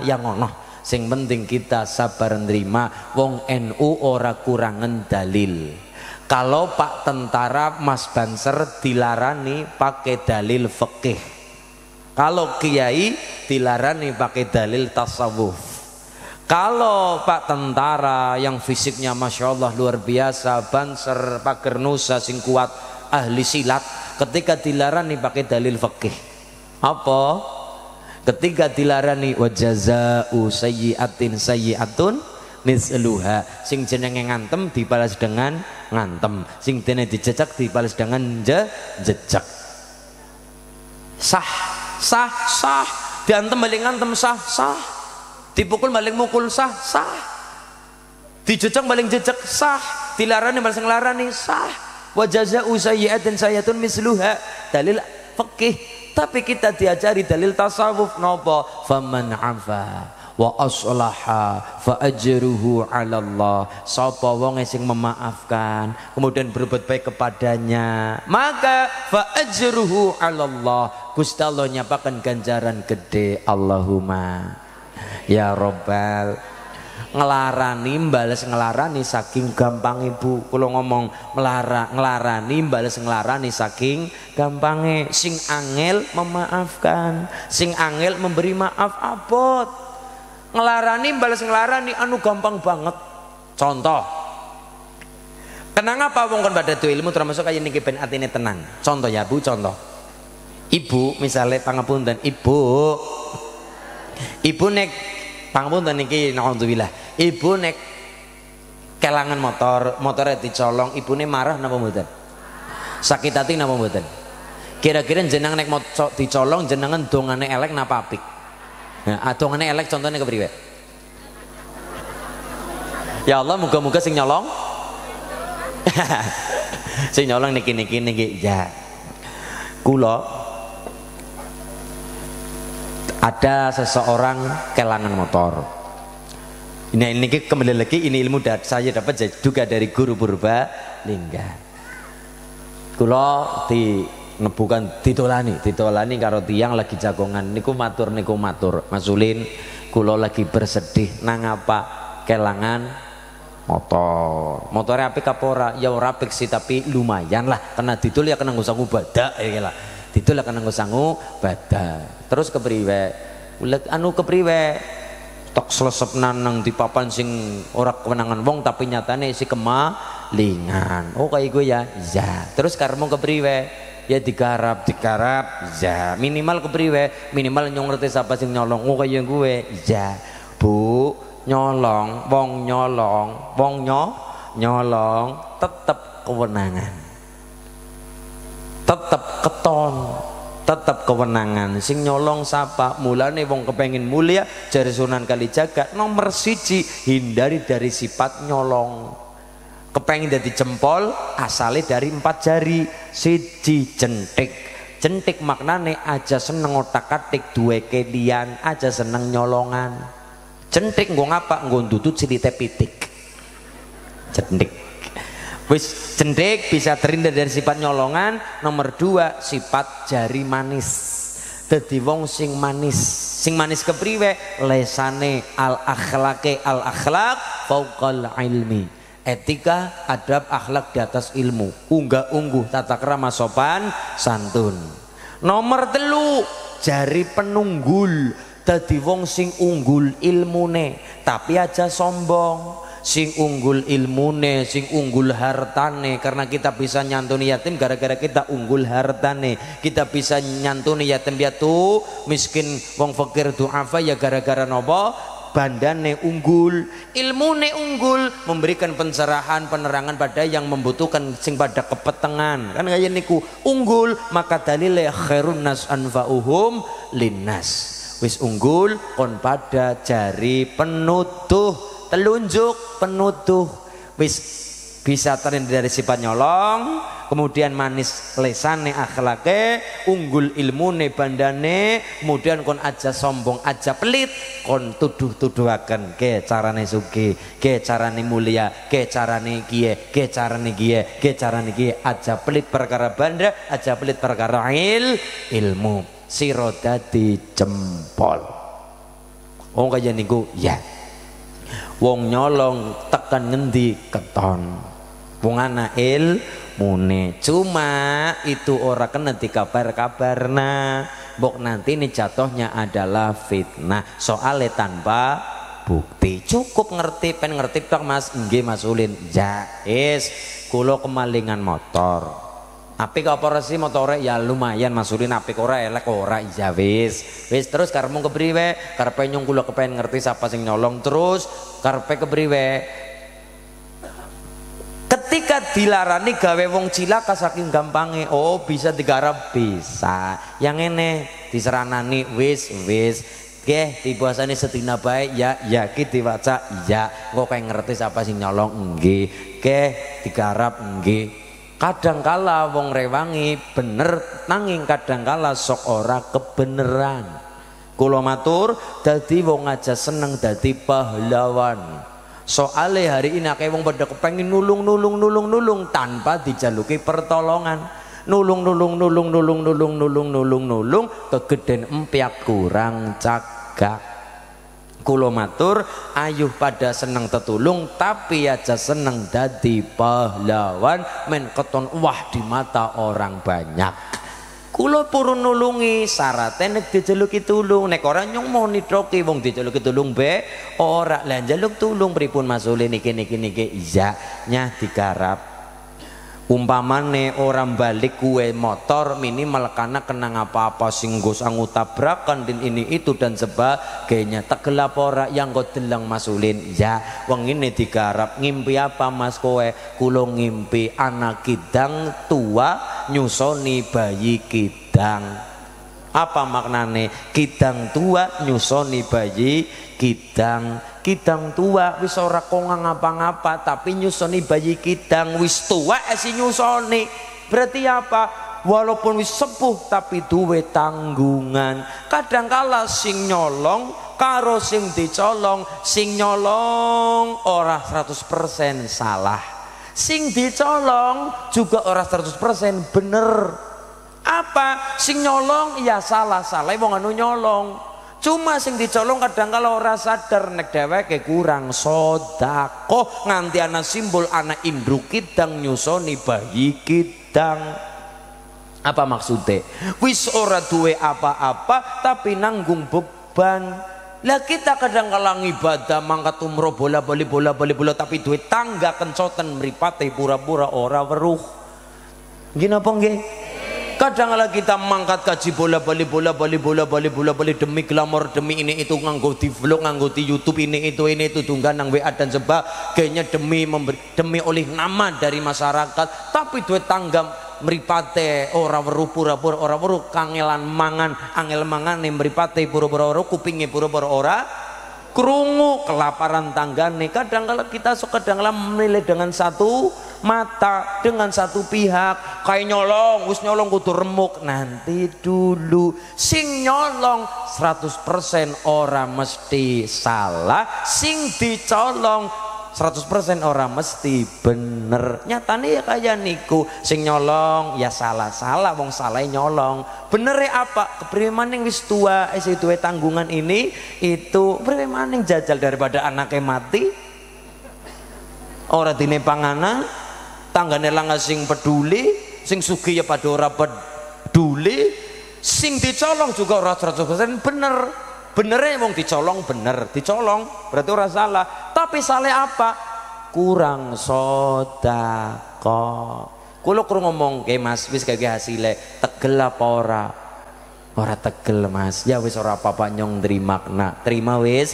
yang ono. Sing penting kita sabar nerima. Wong NU ora kurangen dalil. Kalau Pak Tentara Mas Banser dilarani pakai dalil fikih, kalau Kiai dilarani pakai dalil tasawuf. Kalau Pak Tentara yang fisiknya Masya Allah luar biasa, Banser Pak Gernusa sing kuat ahli silat, ketika dilarani pakai dalil fikih apa? Ketika dilarani wa jazaa'u sayyi'atin sayyi'atun misluha, sing jenenge ngantem dibalas dengan ngantem, sing dene dijejak dibalas dengan jejak. Sah diantem balik ngantem sah, dipukul balik mukul sah, dijejak balik jejak sah, dilarani balas nglarani sah. Wa jazaa'u sayyi'atin sayyi'atun misluha, dalil fikih. Tapi kita diajari dalil tasawuf nopo? Faman afa wa aslaha fa ajruhu 'ala Allah. Sapa wong sing memaafkan kemudian berbuat baik kepadanya, maka fa ajruhu 'ala Allah. Gusti Allah nyapakan ganjaran gede. Allahumma ya Rabbal. Ngelarani bales ngelarani saking gampang ibu. Kalau ngomong ngelarani bales ngelarani saking gampangnya. Sing angel memaafkan, sing angel memberi maaf abot. Ngelarani bales ngelarani anu gampang banget. Contoh, kenang apa wong kon pada ilmu termasuk kayak niki ben atine tenang. Contoh ya Bu, contoh ibu misalnya pangapunten ibu nek pangapunten niki naudzubillah, ibu nek kelangan motornya dicolong, ibune marah napa mboten? Sakit hati napa mboten? Kira-kira jenengan nek motor dicolong jenengan dongane elek napa apik? Nah, dongane elek contohnya kepriwe? Ya Allah, muga-muga sing nyolong sing nyolong niki ya. Kula ada seseorang kelangan motor. Ini kembali lagi, ini ilmu saya dapat juga dari guru Purbalingga. Kulo ditolani karo tiyang lagi jagongan niku matur Mas Ulin, kulo lagi bersedih nang apa kelangan motornya apik apa ora? Ya ora apik sih tapi lumayan lah, kena didol ya kena ngusang badak ya lah. Didol ya kena ngusang badak. Terus kepriwe? Anu kepriwe? Tok slesep nang di papan sing ora kewenangan wong tapi nyatane si kemalingan. Oh kayak gue ya. Ya. Terus karemu kepriwe? Ya digarap. Ya. Minimal kepriwe? Minimal nyong ngerti siapa sing nyolong. Oh kayak gue. Ya. Bu, nyolong tetep kewenangan. tetep keton, tetep kewenangan. Sing nyolong sapa? Mulane wong kepengin mulia jari Sunan Kalijaga nomor siji hindari dari sifat nyolong. Kepengin dadi jempol asale dari 4 jari. Siji jentik. Jentik maknane aja seneng otak-atik duwe kelian, aja seneng nyolongan. Jentik nggo ngapa? Nggo ndutut silite pitik. Jentik. Wis jentik bisa terhindar dari sifat nyolongan. Nomor 2 sifat jari manis. Dadi wong sing manis. Sing manis kepriwe? Lesane al akhlaq fauqal ilmi. Etika, adab, akhlak di atas ilmu. Unggah ungguh tata krama sopan santun. Nomor 3 jari penunggul. Dadi wong sing unggul ilmune tapi aja sombong. Sing unggul ilmune, sing unggul hartane. Karena kita bisa nyantuni yatim gara-gara kita unggul hartane. Kita bisa nyantuni yatim piatu miskin wong fakir du'afa ya gara-gara nopo? Bandane unggul, ilmune unggul, memberikan pencerahan, penerangan pada yang membutuhkan sing pada kepetengan. Kan kaya niku unggul, maka dalile khairun nas anfa'uhum linnas. Wis unggul kon pada jari penutuh, telunjuk penutuh. Wis bisa terhindar dari sifat nyolong, kemudian manis lesane akhlake, unggul ilmune bandane, kemudian kon aja sombong aja pelit, kon tuduh-tuduhaken ke carane sugih, ke carane mulia, ke carane kiye, ke carane kiye, ke carane kiye, aja pelit perkara banda, aja pelit perkara ilmu. Sira dadi jempol. Wong kaya niku ya. Wong nyolong tekan ngendi keton. Wong ana ilmune. Cuma itu ora kena dikabar-kabarna. Mbok nanti ini jatuhnya adalah fitnah. Soalnya tanpa bukti. Cukup ngerti, pen ngerti tok Mas. Nggih Mas Ulin. Ya, kula kemalingan motor. Apik apa sih motore? Ya lumayan Mas Ulin, apik ora elek ora iya wis terus karepmu kepriwe? Karepe nyung kula kepen ngerti sapa sing nyolong. Terus karepe kepriwe? Ketika dilarani gawe wong cilaka saking gampange, oh bisa digarap bisa. Yang ini diseranani wis nggih dibahasane sedina bae ya ki diwaca ya kok kayak ngerti sapa sing nyolong nggih nggih digarap nggih. Kadangkala wong rewangi bener nanging kadangkala sok ora kebeneran. Kula matur dadi wong aja seneng dadi pahlawan. Soale hari ini akeh wong pada kepengin nulung tanpa dijaluki pertolongan. Nulung kegeden empyak kurang cagak. Kula matur ayuh pada seneng tetulung tapi aja seneng dadi pahlawan men keton wah di mata orang banyak. Kula purun nulungi syaratnya nek dijaluki tulung, nek ora nyung mau nidroki wong dijaluki tulung be ora lah njaluk tulung pripun Mas Ulin niki iya nyah digarap. Umpamane orang balik kue motor minimal karena kenang apa-apa sing nggo sangu tabrakan dan ini itu dan sebagainya. Tegelap ora yang kau delang Mas Ulin ya wong ini digarap. Ngimpi apa Mas kowe? Kulo ngimpi anak kidang tua nyusoni bayi kidang. Apa maknane? Kidang tua nyusoni bayi kidang. Kidang tua wis ora kongang ngapa-ngapa tapi nyusoni bayi kidang wis tua si nyusoni. Berarti apa? Walaupun wis sepuh tapi duwe tanggungan. Kadangkala sing nyolong karo sing dicolong, sing nyolong ora 100% salah. Sing dicolong juga ora 100% bener. Apa? Sing nyolong ya salah wong anu nyolong. Cuma sing dicolong kadang kalau ora sadar nek dheweke kurang sedekah nganti ana simbol anak induk kidang nyusoni bayi kidang. Apa maksudnya? Wis ora duwe apa-apa tapi nanggung beban. Lah kita kadang kala ibadah mangkat umroh bola-bali tapi duwe tangga kencoten mripate pura-pura ora weruh. Nggih napa nggih? Kadang-kala kita mangkat kaji bola-bali demi glamor, demi ini itu nganggo di vlog, nganggo di YouTube ini itu tunggan nang WA dan sebagainya demi oleh nama dari masyarakat. Tapi duit tangga mripate ora weruh pura-pura ora weruh kangelan mangan angel mangane mripate pura-pura weruh kupinge pura-pura ora krungu kelaparan tanggane. Kadang kala kita kadang kala memilih dengan satu mata, dengan satu pihak. Kayak nyolong, wis nyolong kudu remuk. Nanti dulu sing nyolong 100% ora mesti salah, sing dicolong 100% orang mesti bener. Nyatane ya kaya niku, sing nyolong ya salah-salah, wong salah nyolong. Bener ya apa? Kepriwe maning wis tua, duwe tanggungan ini itu, kepriwe maning jajal daripada anaknya mati. Ora dine panganan, tanggane lang sing peduli, sing sugih ya pada ora peduli, sing dicolong juga ora 100% bener. Benernya wong dicolong bener, dicolong berarti ora salah. Tapi salah apa? Kurang sedekah. Kulo krungu ngomong ke Mas, wis kaya hasile tegel apa ora? Ora tegel Mas. Ya wis ora apa-apa nyong makna. Terima wis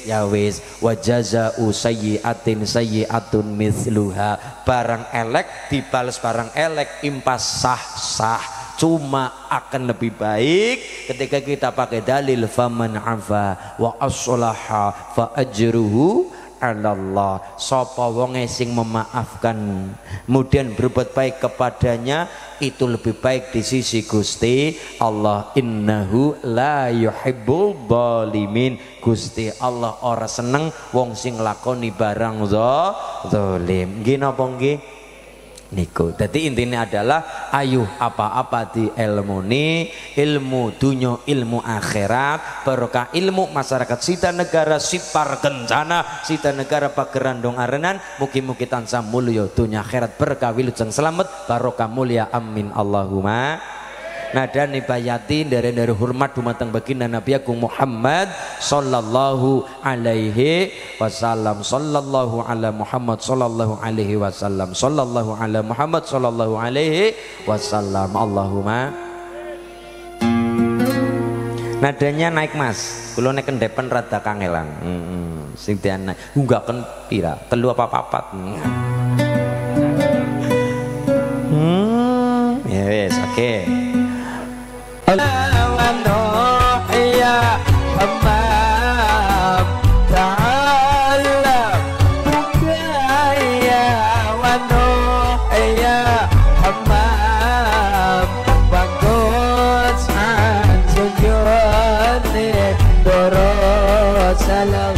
ya wis. Wa jazaa'u sayyi'atin sayyi'atun mithluha. Barang elek dibales barang elek impas sah-sah. Cuma akan lebih baik ketika kita pakai dalil faman afa wa aslaha fa ajruhu 'ala Allah. Sapa wonge sing memaafkan kemudian berbuat baik kepadanya itu lebih baik di sisi Gusti Allah. Innahu la yuhibbul zalimin. Gusti Allah ora seneng wong sing lakoni barang zalim. Nggih napa nggih? Niku. Jadi intinya adalah ayuh apa-apa di ilmuni, ilmu dunya, ilmu akhirat, barokah ilmu masyarakat sita negara sipar kencana, sita negara pagerandong arenan, mugi-mugi tansah mulya dunya akhirat berkah wilujeng selamat barokah mulia amin Allahumma. Nada nibayati dari hormat dumateng baginda Nabi Agung Muhammad sallallahu alaihi wasallam. Sallallahu ala Muhammad sallallahu alaihi wasallam. Sallallahu ala Muhammad sallallahu alaihi wasallam. Allahumma. Nadanya naik Mas. Kulo nek kendepen rada kangelan. Sing diana unggaken pira? Telu apa papat? Ya wis, oke. Salam